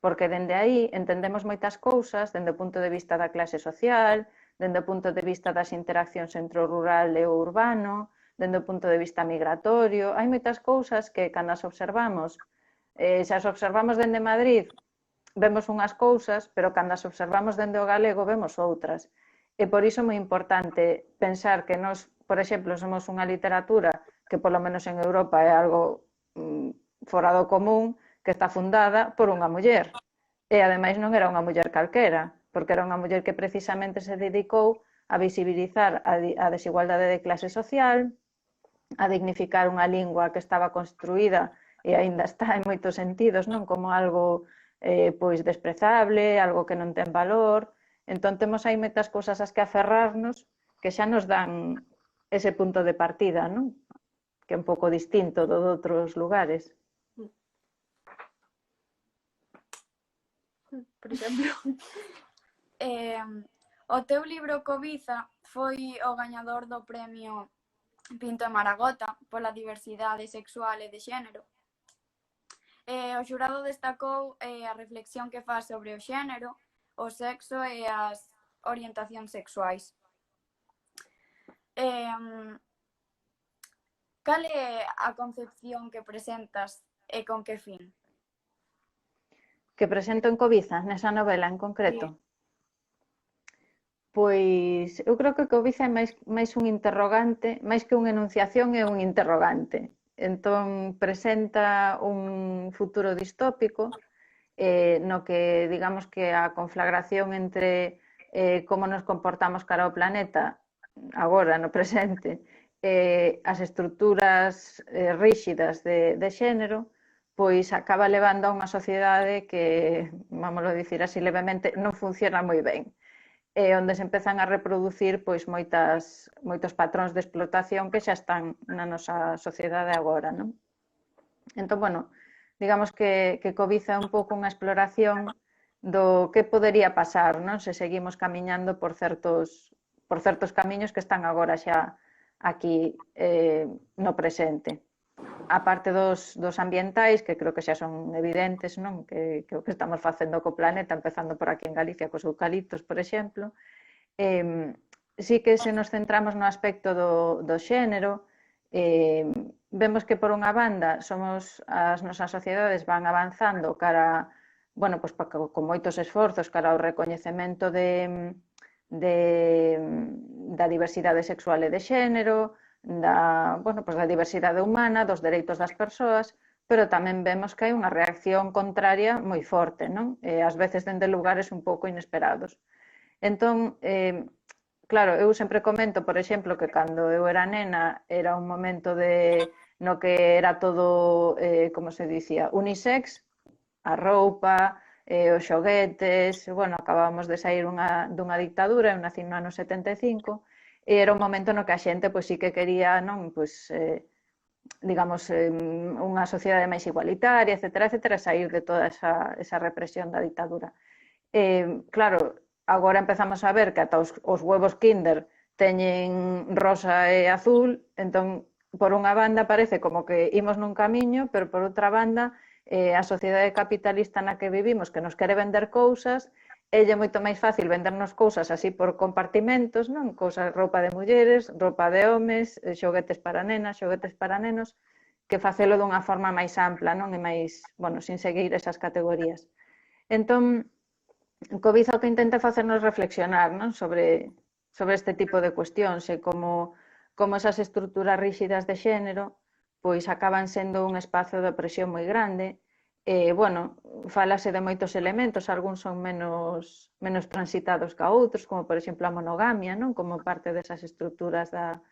[SPEAKER 2] porque dende aí entendemos moitas cousas dende o punto de vista da clase social, dende o punto de vista das interaccións entre o rural e o urbano, dende o punto de vista migratorio. Hai moitas cousas que, cando as observamos, se as observamos dende Madrid, vemos unhas cousas, pero cando as observamos dende o galego, vemos outras. E por iso é moi importante pensar que nós, por exemplo, somos unha literatura que, polo menos en Europa, é algo fora do común, que está fundada por unha muller. E, ademais, non era unha muller calquera, porque era unha muller que precisamente se dedicou a visibilizar a desigualdade de clase social, a dignificar unha lingua que estaba construída e aínda está en moitos sentidos, non como algo pois desprezable, algo que non ten valor. Entón temos aí moitas cousas as que aferrarnos que xa nos dan ese punto de partida, non? Que é un pouco distinto do de outros lugares.
[SPEAKER 1] Por exemplo.
[SPEAKER 3] O teu libro Cobiza foi o gañador do premio Pinto e Maragota pola diversidade sexual e de xénero. O xurado destacou a reflexión que faz sobre o xénero, o sexo e as orientacións sexuais. Cal é a concepción que presentas e con que fin?
[SPEAKER 2] Que presento en Cobiza, nesa novela en concreto? Sí. Pois eu creo que Cobiza é máis un interrogante, máis que unha enunciación é un interrogante. Entón presenta un futuro distópico no que digamos que a conflagración entre como nos comportamos cara ao planeta agora no presente as estruturas ríxidas de xénero, pois acaba levando a unha sociedade que, vamos a dicir así levemente, non funciona moi ben, onde se empezan a reproducir pois moitos patróns de explotación que xa están na nosa sociedade agora, non? Entón, bueno, digamos que Cobiza é un pouco unha exploración do que podería pasar, non? Se seguimos camiñando por certos camiños que están agora xa aquí no presente. A parte dos ambientais, que creo que xa son evidentes, non? Que o que estamos facendo co planeta, empezando por aquí en Galicia, cos eucaliptos, por exemplo, sí que se nos centramos no aspecto do xénero, vemos que por unha banda as nosas sociedades van avanzando cara, bueno, pues, con moitos esforzos cara ao recoñecemento da diversidade sexual e de xénero, da diversidade humana, dos dereitos das persoas, pero tamén vemos que hai unha reacción contraria moi forte, non? Ás veces dende lugares un pouco inesperados. Entón, claro, eu sempre comento, por exemplo, que cando eu era nena era un momento no que era todo, como se dicía, unisex, a roupa, os xoguetes, bueno, acabábamos de sair dunha dictadura, eu nací no ano 75, e era un momento no que a xente pois sí que quería, non, pois digamos unha sociedade máis igualitaria, etcétera, etcétera, sair de toda esa represión da dictadura. Claro, agora empezamos a ver que ata os huevos Kinder teñen rosa e azul, entón por unha banda parece como que imos nun camiño, pero por outra banda a sociedade capitalista na que vivimos que nos quere vender cousas, é moito máis fácil vendernos cousas así por compartimentos, non? Cousas, roupa de mulleres, roupa de homes, xoguetes para nenas, xoguetes para nenos, que facelo dunha forma máis ampla, non? E máis, bueno, sin seguir esas categorías. Entón, Cobiza o que intenta facernos reflexionar, non? Sobre este tipo de cuestións e como esas estruturas rígidas de xénero pois acaban sendo un espazo de opresión moi grande. Bueno, falase de moitos elementos, algúns son menos transitados que outros, como por exemplo a monogamia, non? Como parte desas estruturas da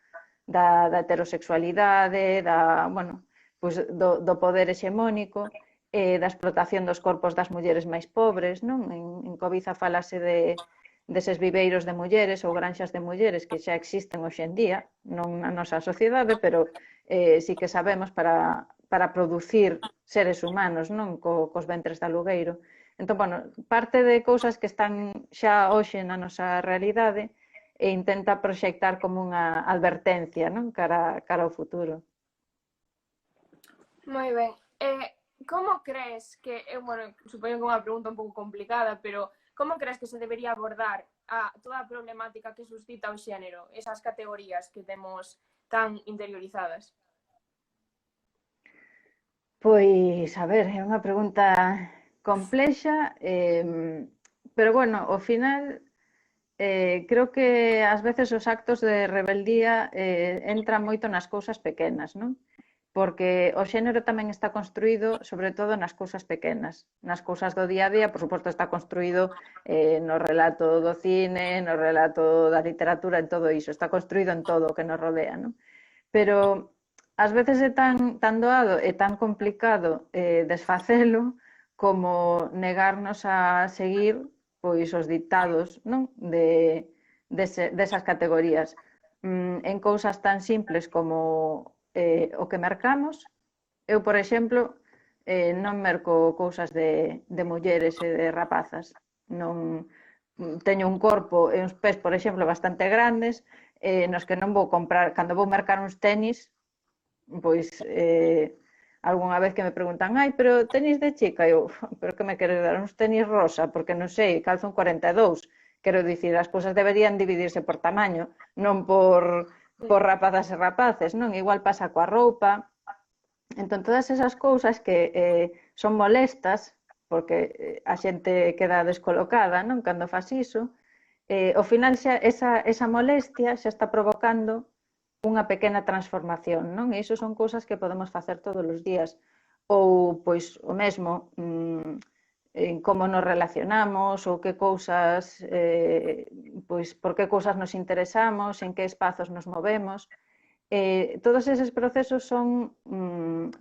[SPEAKER 2] heterosexualidade, do poder hexemónico, da explotación dos corpos das mulleres máis pobres, non? En Cobiza falase deses viveiros de mulleres ou granxas de mulleres que xa existen hoxe en día, non na nosa sociedade, pero sí que sabemos para producir seres humanos, non? Cos ventres de alugueiro. Entón, bueno, parte de cousas que están xa hoxe na nosa realidade e intenta proxectar como unha advertencia, non? Cara ao futuro.
[SPEAKER 1] Moi ben. como crees que, bueno, supoño que é unha pregunta un pouco complicada, pero como crees que se debería abordar toda a problemática que suscita o xénero, esas categorías que temos tan interiorizadas?
[SPEAKER 2] Pois, a ver, é unha pregunta complexa, pero bueno, ao final creo que ás veces os actos de rebeldía entran moito nas cousas pequenas, non? Porque o xénero tamén está construído sobre todo nas cousas pequenas, nas cousas do día a día, por suposto está construído no relato do cine, no relato da literatura, en todo iso, está construído en todo o que nos rodea, non? Pero ás veces é tan doado e tan complicado desfacelo como negarnos a seguir pois os dictados, non? Desas categorías. En cousas tan simples como o que mercamos. Eu, por exemplo, non merco cousas de mulleres e de rapazas. Non teño un corpo e uns pés, por exemplo, bastante grandes, nos que non vou comprar, cando vou mercar uns tenis, pois algunha vez que me preguntan, ai, pero tenis de chica, eu, pero que me queres dar uns tenis rosa, porque non sei, calzo un 42, quero dicir, as cousas deberían dividirse por tamaño, non por rapazas e rapaces, non? Igual pasa coa roupa. Entón, todas esas cousas que son molestas, porque a xente queda descolocada, non? Cando fas iso, ao final esa molestia xa está provocando unha pequena transformación, non? E iso son cousas que podemos facer todos os días. Ou, pois, o mesmo, en como nos relacionamos, ou que cousas, pois, por que cousas nos interesamos, en que espazos nos movemos. Todos eses procesos son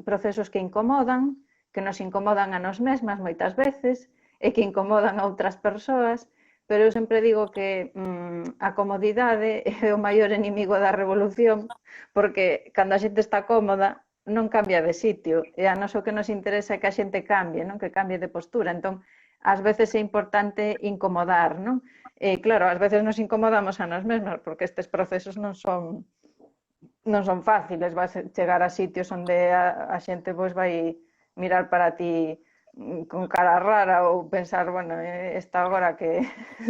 [SPEAKER 2] procesos que incomodan, que nos incomodan a nos mesmas moitas veces, e que incomodan a outras persoas, pero eu sempre digo que a comodidade é o maior inimigo da revolución, porque cando a xente está cómoda non cambia de sitio, e a nós o que nos interesa é que a xente cambie, non? Que cambie de postura. Entón, ás veces é importante incomodar, non? Claro, ás veces nos incomodamos a nós mesmas, porque estes procesos non son fáciles, vas chegar a sitios onde a xente pois vai mirar para ti con cara rara ou pensar, bueno, esta agora que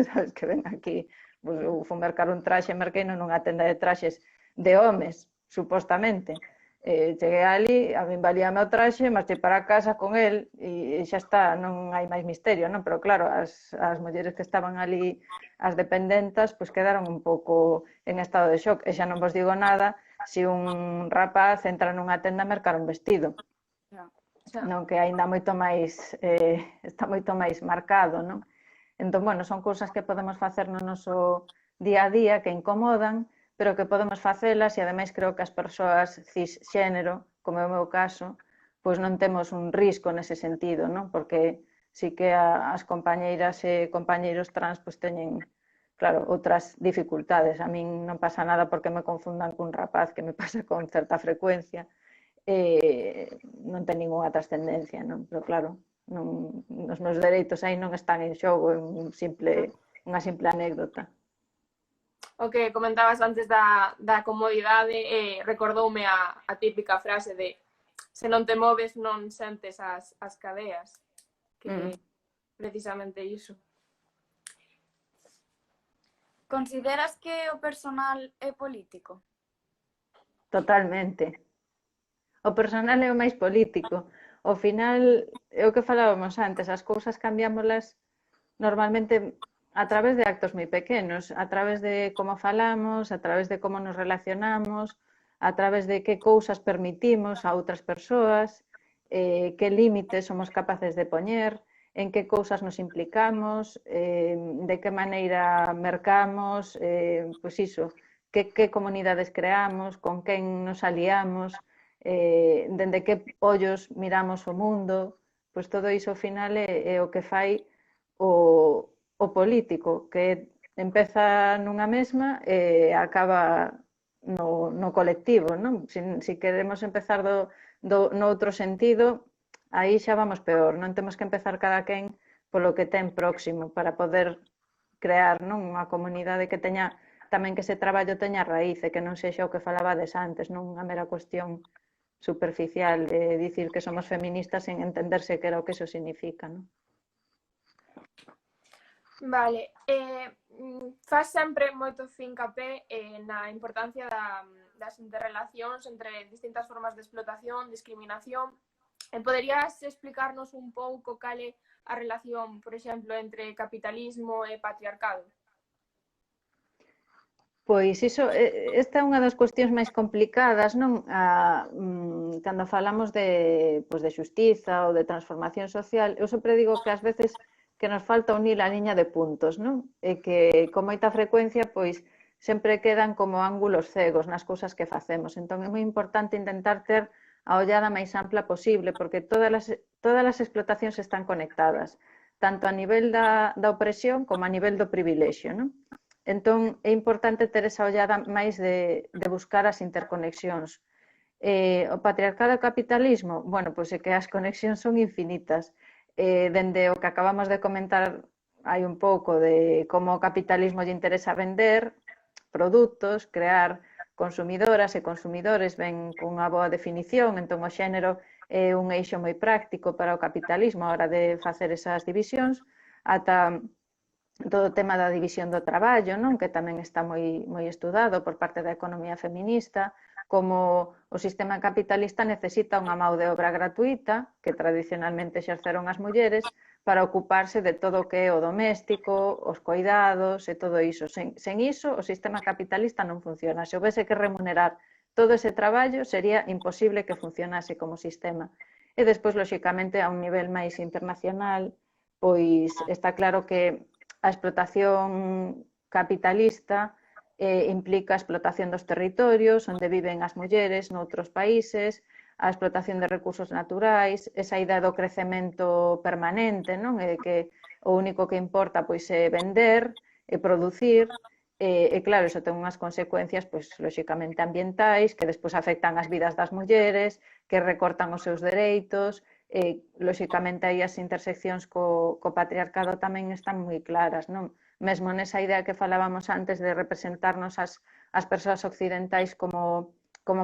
[SPEAKER 2] sabes que ven aquí, pois eu fui mercar un traxe, merquei nunha tenda de traxes de homes, supostamente. Cheguei ali, a min valíame o traxe, marchei para casa con el e xa está, non hai máis misterio, non? Pero claro, as mulleres que estaban ali, as dependentas, pois quedaron un pouco en estado de shock, e xa non vos digo nada se un rapaz entra nunha tenda a mercar un vestido, non? Que aínda está moito máis marcado, non? Entón, bueno, son cousas que podemos facer no noso día a día que incomodan, pero que podemos facelas e ademais creo que as persoas cisxénero, como é o meu caso, pois non temos un risco nese sentido, non? Porque sí que as compañeiras e compañeiros trans pois teñen, claro, outras dificultades. A min non pasa nada porque me confundan cun rapaz, que me pasa con certa frecuencia, non ten ningunha trascendencia, non? Pero claro, non, os meus dereitos aí non están en xogo, é unha simple anécdota.
[SPEAKER 1] O que comentabas antes da comodidade recordoume a típica frase de se non te moves non sentes as cadeas, que precisamente iso.
[SPEAKER 3] Consideras que o personal é político?
[SPEAKER 2] Totalmente. O personal é o máis político. Ao final, é o que falábamos antes, as cousas cambiámolas normalmente a través de actos moi pequenos, a través de como falamos, a través de como nos relacionamos, a través de que cousas permitimos a outras persoas, que límites somos capaces de poñer, en que cousas nos implicamos, de que maneira mercamos, pois iso, que comunidades creamos, con quen nos aliamos, dende que ollos miramos o mundo, pois todo iso ao final é o que fai o político, que empeza nunha mesma e acaba no colectivo, non? Se queremos empezar no outro sentido, aí xa vamos peor, non? Temos que empezar cada quen polo que ten próximo para poder crear, non? Unha comunidade que teña tamén que ese traballo teña raíz e que non sexa o que falabades antes, non unha mera cuestión superficial de dicir que somos feministas sen entenderse que era o que eso significa, non?
[SPEAKER 1] Vale, faz sempre moito fincapé na importancia das interrelacións entre distintas formas de explotación, discriminación. Poderías explicarnos un pouco cal é a relación, por exemplo, entre capitalismo e patriarcado?
[SPEAKER 2] Pois iso, esta é unha das cuestións máis complicadas, non? Cando falamos de xustiza ou de transformación social, eu sempre digo que ás veces que nos falta unir a liña de puntos, non? E que con moita frecuencia pois sempre quedan como ángulos cegos nas cousas que facemos. Entón é moi importante intentar ter a ollada máis ampla posible, porque todas as explotacións están conectadas, tanto a nivel da opresión como a nivel do privilexio, non? Entón é importante ter esa ollada máis de buscar as interconexións. O patriarcado e o capitalismo, bueno, pois é que as conexións son infinitas. Dende o que acabamos de comentar hai un pouco de como o capitalismo lle interesa vender produtos, crear consumidoras e consumidores, ven cunha boa definición, entón o xénero é un eixo moi práctico para o capitalismo a hora de facer esas divisións, ata todo o tema da división do traballo, non? Que tamén está moi estudado por parte da economía feminista, como o sistema capitalista necesita unha mão de obra gratuita, que tradicionalmente exerceron as mulleres, para ocuparse de todo o que é o doméstico, os coidados e todo iso. Sen iso, o sistema capitalista non funciona. Se houvese que remunerar todo ese traballo, sería imposible que funcionase como sistema. E despois, lóxicamente, a un nivel máis internacional, pois está claro que a explotación capitalista implica a explotación dos territorios onde viven as mulleres noutros países, a explotación de recursos naturais, esa idea do crecemento permanente, non? E que o único que importa pois é vender e producir, e claro, iso ten unhas consecuencias pois lóxicamente ambientais que despois afectan as vidas das mulleres, que recortan os seus dereitos, lóxicamente aí as interseccións co patriarcado tamén están moi claras, non? Mesmo nesa idea que falábamos antes de representarnos as persoas occidentais como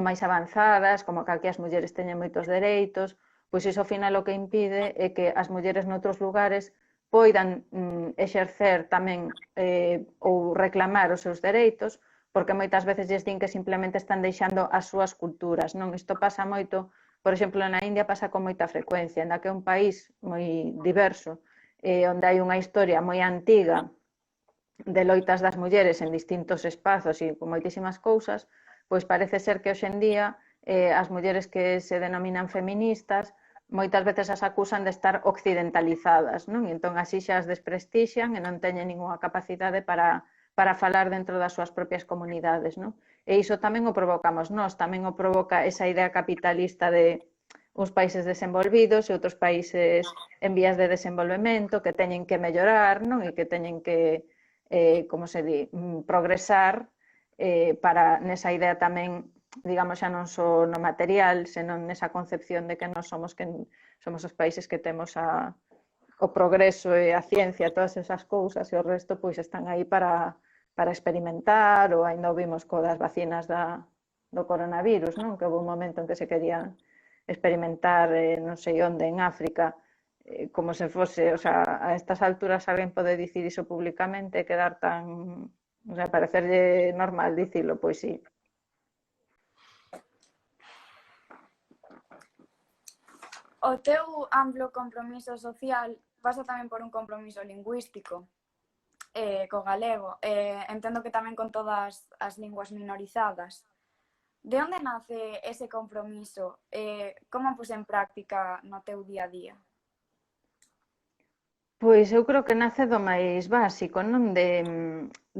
[SPEAKER 2] máis avanzadas, como que aquí as mulleres teñen moitos dereitos, pois iso ao final o que impide é que as mulleres noutros lugares poidan exercer tamén ou reclamar os seus dereitos, porque moitas veces lles din que simplemente están deixando as súas culturas, non? Isto pasa moito, por exemplo, na India pasa con moita frecuencia, na que é un país moi diverso, onde hai unha historia moi antiga de loitas das mulleres en distintos espazos e con moitísimas cousas, pois parece ser que hoxe en día as mulleres que se denominan feministas moitas veces as acusan de estar occidentalizadas, non? E entón así xa as desprestixian e non teñen ninguna capacidade para falar dentro das súas propias comunidades, non? E iso tamén o provocamos nós, tamén o provoca esa idea capitalista de uns países desenvolvidos e outros países en vías de desenvolvemento que teñen que mellorar, non? E que teñen que como se di, progresar para nesa idea tamén, digamos, xa non só no material, senón nesa concepción de que nós somos os países que temos o progreso e a ciencia, todas esas cousas, e o resto pois están aí para experimentar, ou ainda o vimos co das vacinas do coronavirus, non? Que houve un momento en que se querían experimentar non sei onde, en África, como se fose, o sea, a estas alturas alguén pode dicir iso públicamente e quedar tan, o sea, parecerlle normal dicilo, pois sí.
[SPEAKER 3] O teu amplo compromiso social pasa tamén por un compromiso lingüístico co galego. Entendo que tamén con todas as linguas minorizadas. De onde nace ese compromiso? Como pus en práctica no teu día a día?
[SPEAKER 2] Pois eu creo que nace do máis básico, non? De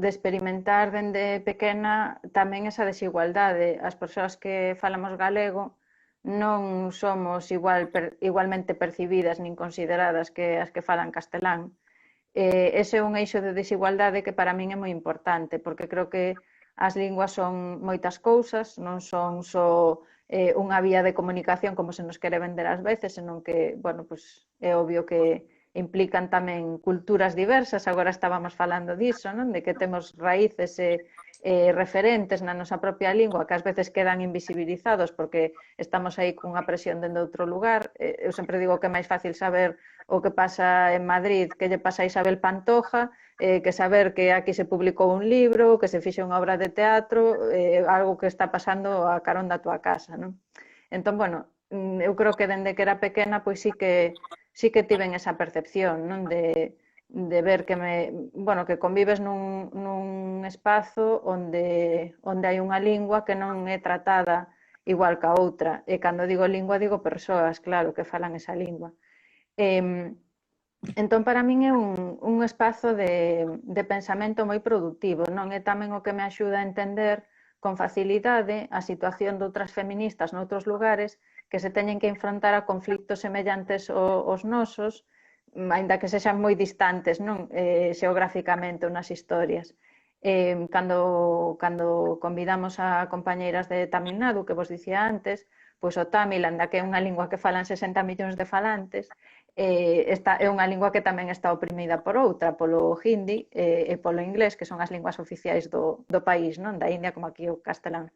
[SPEAKER 2] experimentar dende pequena tamén esa desigualdade. As persoas que falamos galego non somos igualmente percibidas nin consideradas que as que falan castelán. Ese é un eixo de desigualdade que para min é moi importante, porque creo que as linguas son moitas cousas, non son só unha vía de comunicación como se nos quere vender ás veces, senón que, bueno, pues, é obvio que implican tamén culturas diversas, agora estábamos falando diso, non? De que temos raíces referentes na nosa propia lingua que ás veces quedan invisibilizados porque estamos aí cunha presión dende outro lugar. Eu sempre digo que é máis fácil saber o que pasa en Madrid, que lle pasa a Isabel Pantoja, que saber que aquí se publicou un libro, que se fixe unha obra de teatro, algo que está pasando a carón da túa casa, non? Entón, bueno, eu creo que dende que era pequena, pois sí que tiven esa percepción, non? De ver que que convives nun espazo onde hai unha lingua que non é tratada igual que a outra. E cando digo lingua, digo persoas, claro, que falan esa lingua. Entón, para min é un espazo de pensamento moi productivo, non? É tamén o que me axuda a entender con facilidade a situación de outras feministas noutros lugares que se teñen que enfrontar a conflictos semellantes aos nosos, aínda que sexan moi distantes, non? Xeográficamente nas historias. Cando convidamos a compañeiras de Tamil Nadu, que vos dicía antes, pois o tamil, anda que é unha lingua que falan 60 millóns de falantes, esta é unha lingua que tamén está oprimida por outra, polo hindi e polo inglés, que son as linguas oficiais do país, non? Da India, como aquí o castelán.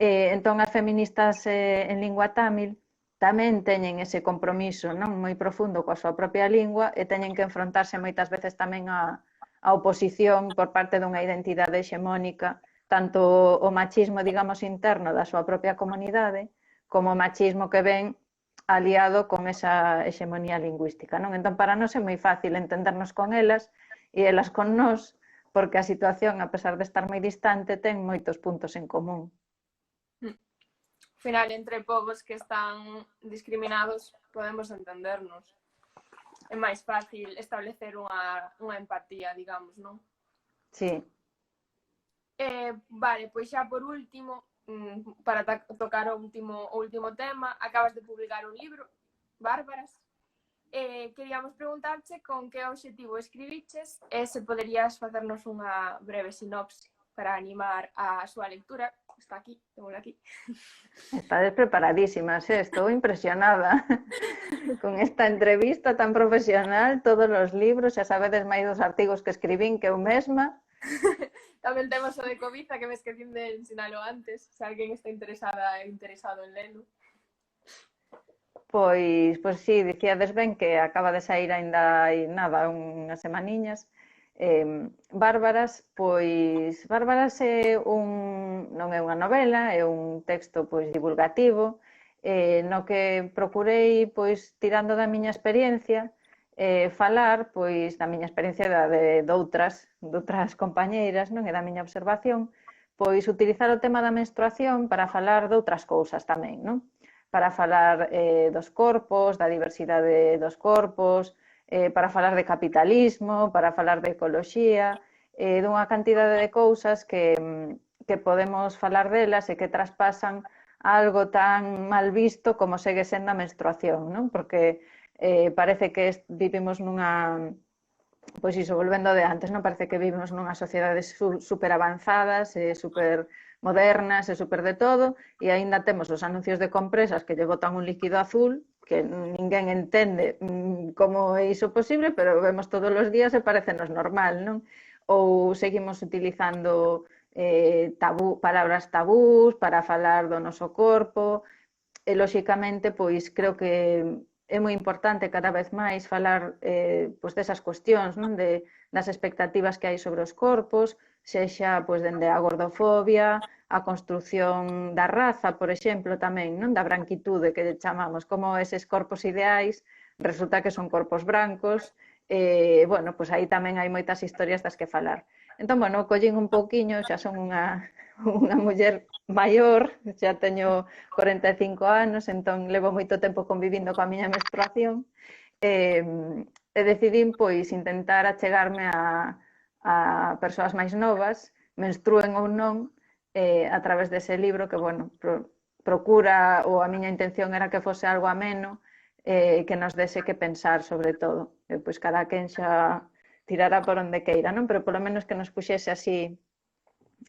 [SPEAKER 2] Entón, as feministas en lingua tamil tamén teñen ese compromiso, non? Moi profundo coa súa propia lingua e teñen que enfrontarse moitas veces tamén a oposición por parte dunha identidade hexemónica, tanto o machismo, digamos, interno da súa propia comunidade, como o machismo que ven aliado con esa hexemonía lingüística, non? Entón, para nós é moi fácil entendernos con elas e elas con nós, porque a situación, a pesar de estar moi distante, ten moitos puntos en común.
[SPEAKER 1] Ao final, entre povos que están discriminados, podemos entendernos. É máis fácil establecer unha empatía, digamos, non?
[SPEAKER 2] Sí.
[SPEAKER 1] Vale, pois xa por último, para tocar o último tema, acabas de publicar un libro, Bárbaras. Queríamos preguntarche con que obxectivo escribiches e se poderías facernos unha breve sinopse para animar a súa lectura. Está aquí, témola aquí.
[SPEAKER 2] Estades preparadísimas, estou impresionada con esta entrevista tan profesional, todos os libros, xa sabedes máis dos artigos que escribín que eu mesma.
[SPEAKER 1] Tamén temos o de Cobiza, que me esquecín de ensinalo antes, se alguén está interesado en lelo.
[SPEAKER 2] Pois sí, dicíades ben que acaba de sair aínda hai nada, unhas semaniñas. Bárbaras, pois Bárbaras non é unha novela, é un texto pois divulgativo, no que procurei, pois tirando da miña experiencia, falar pois da miña experiencia de outras compañeiras, non? E da miña observación, pois utilizar o tema da menstruación para falar de outras cousas tamén, non? Para falar dos corpos, da diversidade dos corpos, para falar de capitalismo, para falar de ecoloxía, dunha cantidade de cousas que podemos falar delas e que traspasan algo tan mal visto como segue sendo a menstruación, non? Porque parece que vivimos nunha, pois iso, volvendo de antes, non? Parece que vivimos nunha sociedade super avanzadas, super modernas e super de todo, e aínda temos os anuncios de compresas que lle botan un líquido azul, que ninguén entende como é iso posible, pero vemos todos os días e parecenos normal, non? Ou seguimos utilizando palabras tabús para falar do noso corpo, e, lóxicamente, pois creo que é moi importante cada vez máis falar pois desas cuestións, non? Das expectativas que hai sobre os corpos, sexa pois dende a gordofobia, a construción da raza, por exemplo, tamén, non? Da branquitude que chamamos, como eses corpos ideais resulta que son corpos brancos, bueno, pois aí tamén hai moitas historias das que falar. Entón, bueno, collín un pouquiño, xa son unha muller maior, xa teño 45 anos, entón levo moito tempo convivindo coa miña menstruación, e decidín pois intentar achegarme a persoas máis novas, menstruen ou non, a través dese libro que, bueno, procura, ou a miña intención era que fose algo ameno, que nos dese que pensar sobre todo. Pois cada quen xa tirará por onde queira, non? Pero polo menos que nos puxese así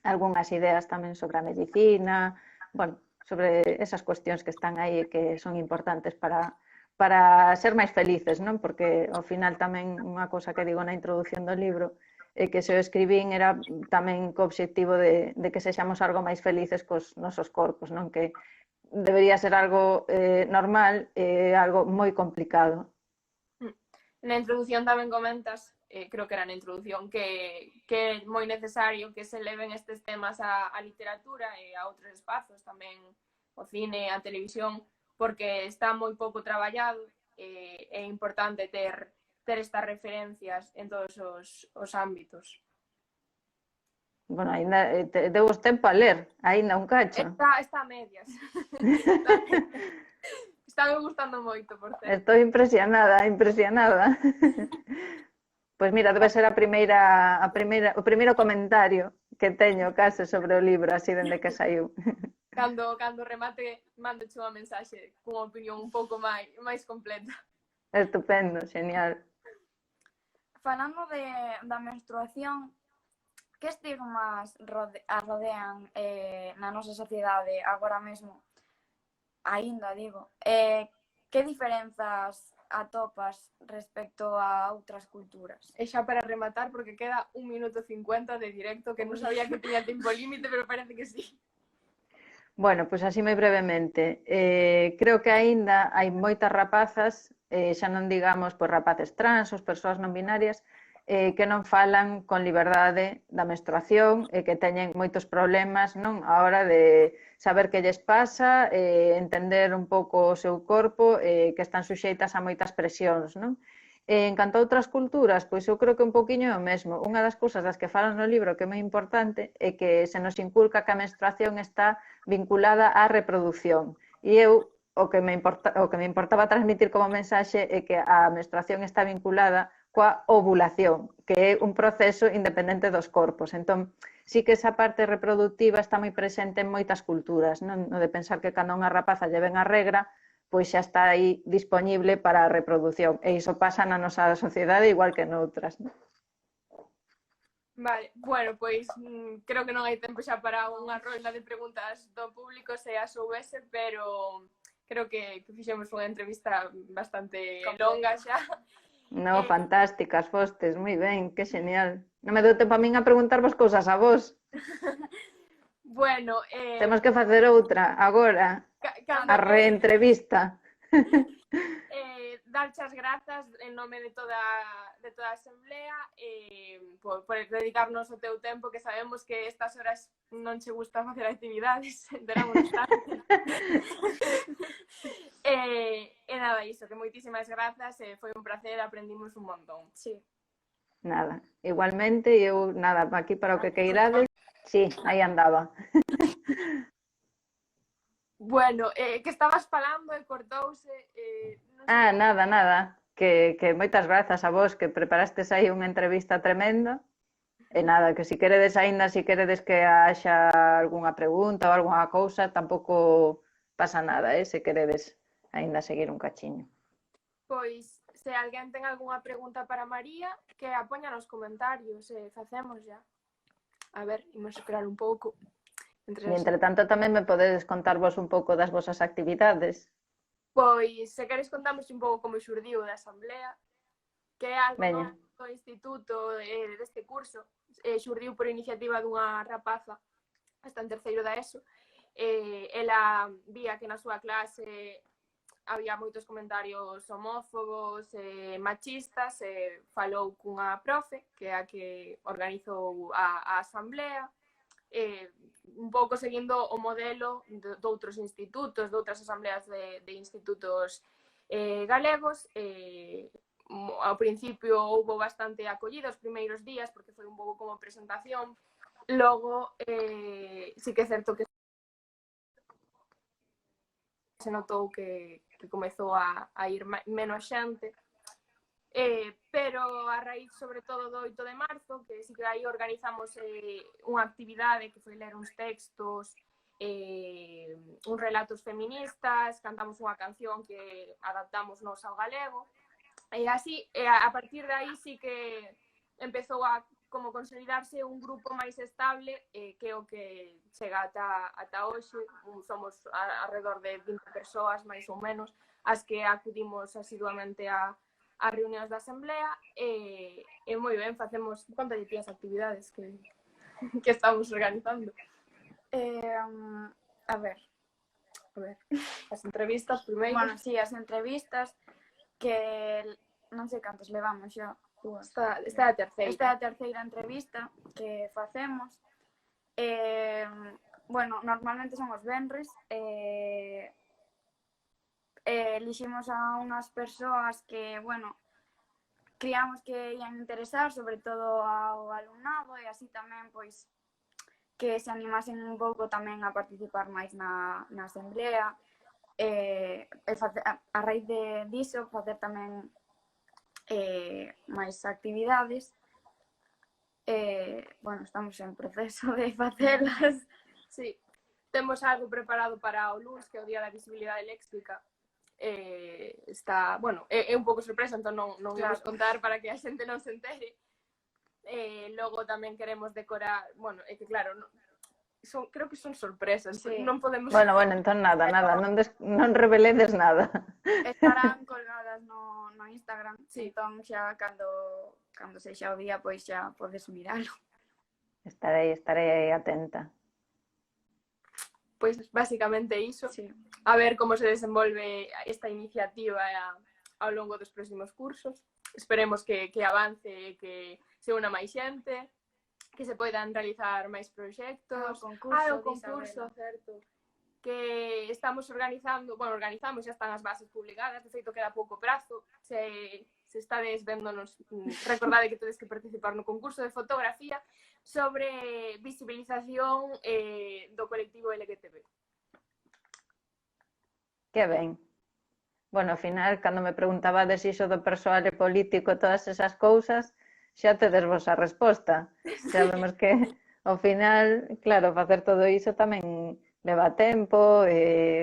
[SPEAKER 2] algunhas ideas tamén sobre a medicina, bueno, sobre esas cuestións que están aí e que son importantes para para ser máis felices, non? Porque ao final tamén unha cousa que digo na introducción do libro é que se o escribín era tamén co obxectivo de que sexamos algo máis felices cos nosos corpos, non? Que debería ser algo normal e algo moi complicado.
[SPEAKER 1] Na introducción tamén comentas, creo que era na introducción, que é moi necesario que se leven estes temas á literatura e a outros espazos, tamén o cine, a televisión, porque está moi pouco traballado e é importante ter estas referencias en todos os ámbitos.
[SPEAKER 2] Bueno, ainda deu tempo a ler, ainda un cacho.
[SPEAKER 1] Está a medias. Está me gustando moito, por certo.
[SPEAKER 2] Estou impresionada. Pois mira, debe ser o primeiro comentario que teño case sobre o libro, así dende que saiu.
[SPEAKER 1] Cando remate, mándoche unha mensaxe cunha opinión un pouco máis completa.
[SPEAKER 2] Estupendo, genial.
[SPEAKER 3] Falando da menstruación, que estigmas rodean na nosa sociedade agora mesmo? Aínda, digo. Que diferenzas atopas respecto a outras culturas?
[SPEAKER 1] E xa para rematar, porque queda 1 minuto 50 de directo, que non sabía que tiña tempo límite, pero parece que sí.
[SPEAKER 2] Bueno, pois así moi brevemente. Creo que aínda hai moitas rapazas, xa non digamos pois rapaces trans, ou persoas non binarias, que non falan con liberdade da menstruación e que teñen moitos problemas, non, a hora de saber que lles pasa, entender un pouco o seu corpo, que están suxeitas a moitas presións, non? En canto a outras culturas, pois eu creo que un poquinho é o mesmo. Unha das cousas das que falan no libro que é moi importante é que se nos inculca que a menstruación está vinculada á reproducción. E eu o que me importaba transmitir como mensaxe é que a menstruación está vinculada coa ovulación, que é un proceso independente dos corpos. Entón, sí que esa parte reproductiva está moi presente en moitas culturas, non? No de pensar que cando unha rapaza lle ven a regra, pois xa está aí dispoñible para a reproducción. E iso pasa na nosa sociedade igual que noutras.
[SPEAKER 1] Vale, bueno, pois creo que non hai tempo xa para unha rolda de preguntas do público se as houvese, pero creo que fixemos unha entrevista bastante longa xa.
[SPEAKER 2] No, fantásticas fostes, moi ben, que genial. Non me deu tempo a min a preguntarvos cousas a vos.
[SPEAKER 1] Bueno,
[SPEAKER 2] temos que facer outra agora. A reentrevista.
[SPEAKER 1] Darche as grazas en nome de toda a asamblea por dedicarnos o teu tempo, que sabemos que estas horas non che gusta facer actividades, enteramos bastante. E nada, iso, que moitísimas grazas, foi un placer, aprendimos un montón.
[SPEAKER 3] Sí.
[SPEAKER 2] Nada, igualmente, eu nada, aquí para o que queirades. Sí, aí andaba.
[SPEAKER 1] Bueno, que estabas falando e cortouse...
[SPEAKER 2] Nada. Que moitas grazas a vos, que preparastes aí unha entrevista tremenda. E nada, que si queredes que haxa algunha pregunta ou algunha cousa, tampouco pasa nada, se queredes aínda seguir un cachiño.
[SPEAKER 1] Pois, se alguén ten algunha pregunta para María, que a poña nos comentarios, facemos ya. A ver, imos esperar un pouco.
[SPEAKER 2] E, entretanto, tamén me podedes contar vos un pouco das vosas actividades.
[SPEAKER 1] Pois, se queres contamos un pouco como xurdiu da asamblea, que é algo do instituto deste curso, xurdiu por iniciativa dunha rapaza, está en terceiro da ESO, ela vía que na súa clase había moitos comentarios homófobos, machistas, falou cunha profe, que é a que organizou a asamblea, un pouco seguindo o modelo de outros institutos, de outras asambleas de institutos galegos. Ao principio houve bastante acollida os primeiros días, porque foi un pouco como presentación. Logo, sí que é certo que se notou que comezou a ir menos xente, pero a raíz sobre todo do 8 de marzo, que si que aí organizamos unha actividade que foi ler uns textos, uns relatos feministas, cantamos unha canción que adaptamos nos ao galego, e así, a partir de aí sí que empezou a como consolidarse un grupo máis estable que o que chega ata hoxe. Somos alrededor de 20 persoas, máis ou menos, as que acudimos asiduamente a reunións da Asamblea e moi ben, facemos... Conta de ti as actividades que estamos organizando.
[SPEAKER 3] A ver,
[SPEAKER 1] as entrevistas primeiro.
[SPEAKER 3] bueno, sí, as entrevistas que non sei cantos levamos xa.
[SPEAKER 1] Esta é a terceira.
[SPEAKER 3] Esta é a terceira entrevista que facemos. Bueno, normalmente son os venres. Eliximos a unhas persoas que, bueno, criamos que ian interesar, sobre todo ao alumnado, e así tamén, pois, que se animasen un pouco tamén a participar máis na asamblea. A raíz diso, facer tamén máis actividades. Bueno, estamos en proceso de facelas.
[SPEAKER 1] Sí, temos algo preparado para o luns, que é o Día da Visibilidade Léxica. Está, bueno, é un pouco sorpresa, entón non vamos contar para que a xente non se entere. Logo tamén queremos decorar, bueno, é que claro, creo que son sorpresas,
[SPEAKER 3] sí.
[SPEAKER 1] Non podemos...
[SPEAKER 2] Bueno, entón nada, non reveledes nada.
[SPEAKER 3] Estarán colgadas no Instagram,
[SPEAKER 1] sí.
[SPEAKER 3] Entón xa cando sexa o día, pois xa podes miralo.
[SPEAKER 2] Estarei atenta.
[SPEAKER 1] Pois basicamente iso.
[SPEAKER 3] Sí.
[SPEAKER 1] A ver como se desenvolve esta iniciativa ao longo dos próximos cursos. Esperemos que avance, que se una máis xente, que se poidan realizar máis proxectos.
[SPEAKER 3] O
[SPEAKER 1] concurso, certo. Que estamos organizamos, xa están as bases publicadas, de feito queda pouco prazo. Se estades véndonos, recordade que tedes que participar no concurso de fotografía sobre visibilización do colectivo LGTB.
[SPEAKER 2] Que ben. Bueno, ao final, cando me preguntabades iso do persoal e político, todas esas cousas, xa tedes vos a resposta. Sabemos que, ao final, claro, facer todo iso tamén leva tempo,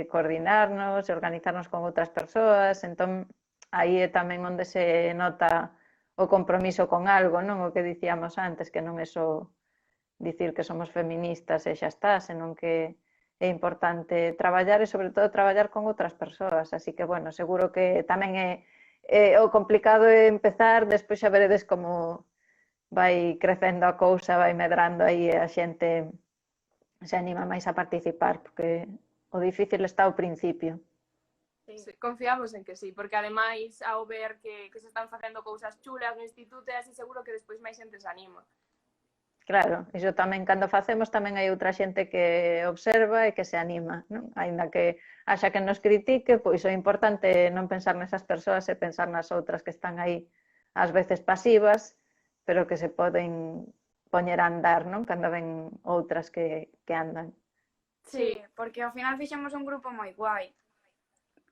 [SPEAKER 2] coordinarnos, organizarnos con outras persoas, entón, aí é tamén onde se nota o compromiso con algo, non? O que dicíamos antes, que non é só dicir que somos feministas e xa está, senón que é importante traballar e, sobre todo, traballar con outras persoas. Así que, bueno, seguro que tamén é o complicado é empezar, despois xa veredes como vai crecendo a cousa, vai medrando aí e a xente se anima máis a participar, porque o difícil está ao principio.
[SPEAKER 1] Sí, confiamos en que sí, porque ademais ao ver que se están facendo cousas chulas no instituto, é así seguro que despois máis xente se anima.
[SPEAKER 2] Claro, iso tamén cando facemos tamén hai outra xente que observa e que se anima, non? Aínda que haxa que nos critique, pois o importante é non pensar nesas persoas e pensar nas outras que están aí ás veces pasivas, pero que se poden poñer a andar, non? Cando ven outras que andan.
[SPEAKER 3] Sí, porque ao final fixemos un grupo moi guai.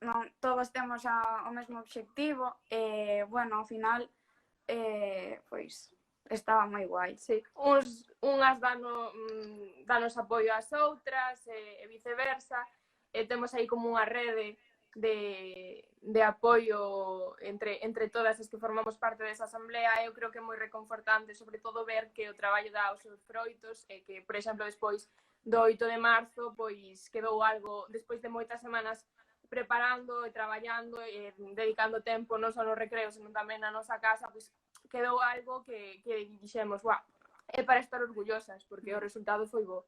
[SPEAKER 3] Non, todos temos o mesmo obxectivo e, bueno, ao final, pois, estaba moi guai.
[SPEAKER 1] Sí. Unhas danos apoio ás outras e viceversa, e temos aí como unha rede de apoio entre todas as que formamos parte desa asamblea. Eu creo que é moi reconfortante, sobre todo ver que o traballo dá os seus froitos e que, por exemplo, despois do 8 de marzo, pois quedou algo, despois de moitas semanas preparando e traballando e dedicando tempo non só no recreo, senón tamén na nosa casa, pois quedou algo que dixemos, é para estar orgullosas, porque o resultado foi bo.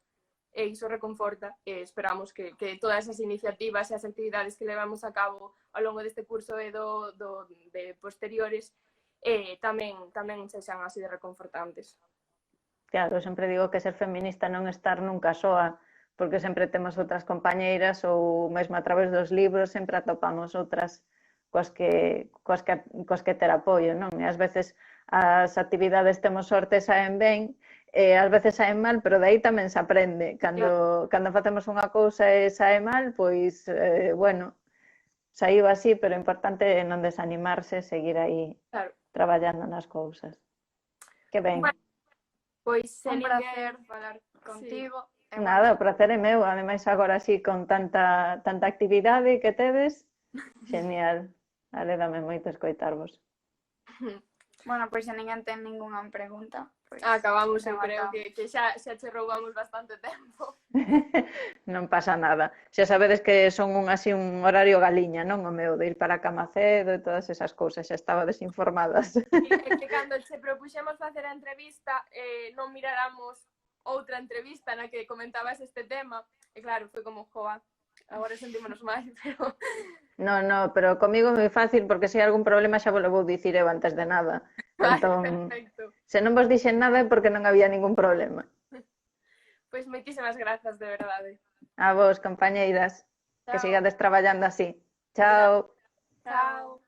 [SPEAKER 1] E iso reconforta e esperamos que todas as iniciativas e as actividades que levamos a cabo ao longo deste curso e de posteriores tamén sexan así de reconfortantes.
[SPEAKER 2] Claro, sempre digo que ser feminista non estar nunca soa, porque sempre temos outras compañeiras ou mesmo a través dos libros sempre atopamos outras coas que ter apoio, non? E ás veces as actividades temos sorte saen ben, e ás veces saen mal, pero de aí tamén se aprende. Cando facemos unha cousa e sae mal, pois, bueno, saiu así, pero o importante é non desanimarse, seguir aí traballando nas cousas. Que ben.
[SPEAKER 1] Pois
[SPEAKER 3] un placer falar contigo.
[SPEAKER 2] Nada, o placer é meu, ademais agora así con tanta actividade que tedes, genial. Alédame moito escoitarvos.
[SPEAKER 3] Bueno, pois se ninguén ten ningunha pregunta,
[SPEAKER 1] Acabamos, eu creo
[SPEAKER 3] rematamos.
[SPEAKER 1] que xa che roubamos bastante tempo.
[SPEAKER 2] Non pasa nada. Xa sabedes que son así un horario galiña, non o meu, de ir para a cama cedo e todas esas cousas, xa estaba desinformadas.
[SPEAKER 1] E que cando che propuxemos facer a entrevista, non miráramos outra entrevista na que comentabas este tema, e claro, foi como, joa, agora sentímonos mal, pero...
[SPEAKER 2] No, pero comigo é moi fácil porque se hai algún problema xa vos lo vou dicir eu antes de nada.
[SPEAKER 1] Vale,
[SPEAKER 2] Entón,
[SPEAKER 1] perfecto.
[SPEAKER 2] se non vos dixen nada é porque non había ningún problema.
[SPEAKER 1] Pois moitísimas grazas, de verdade.
[SPEAKER 2] A vos, compañeiras, que
[SPEAKER 1] Chao.
[SPEAKER 2] sigades traballando así. Chao.
[SPEAKER 1] Chao.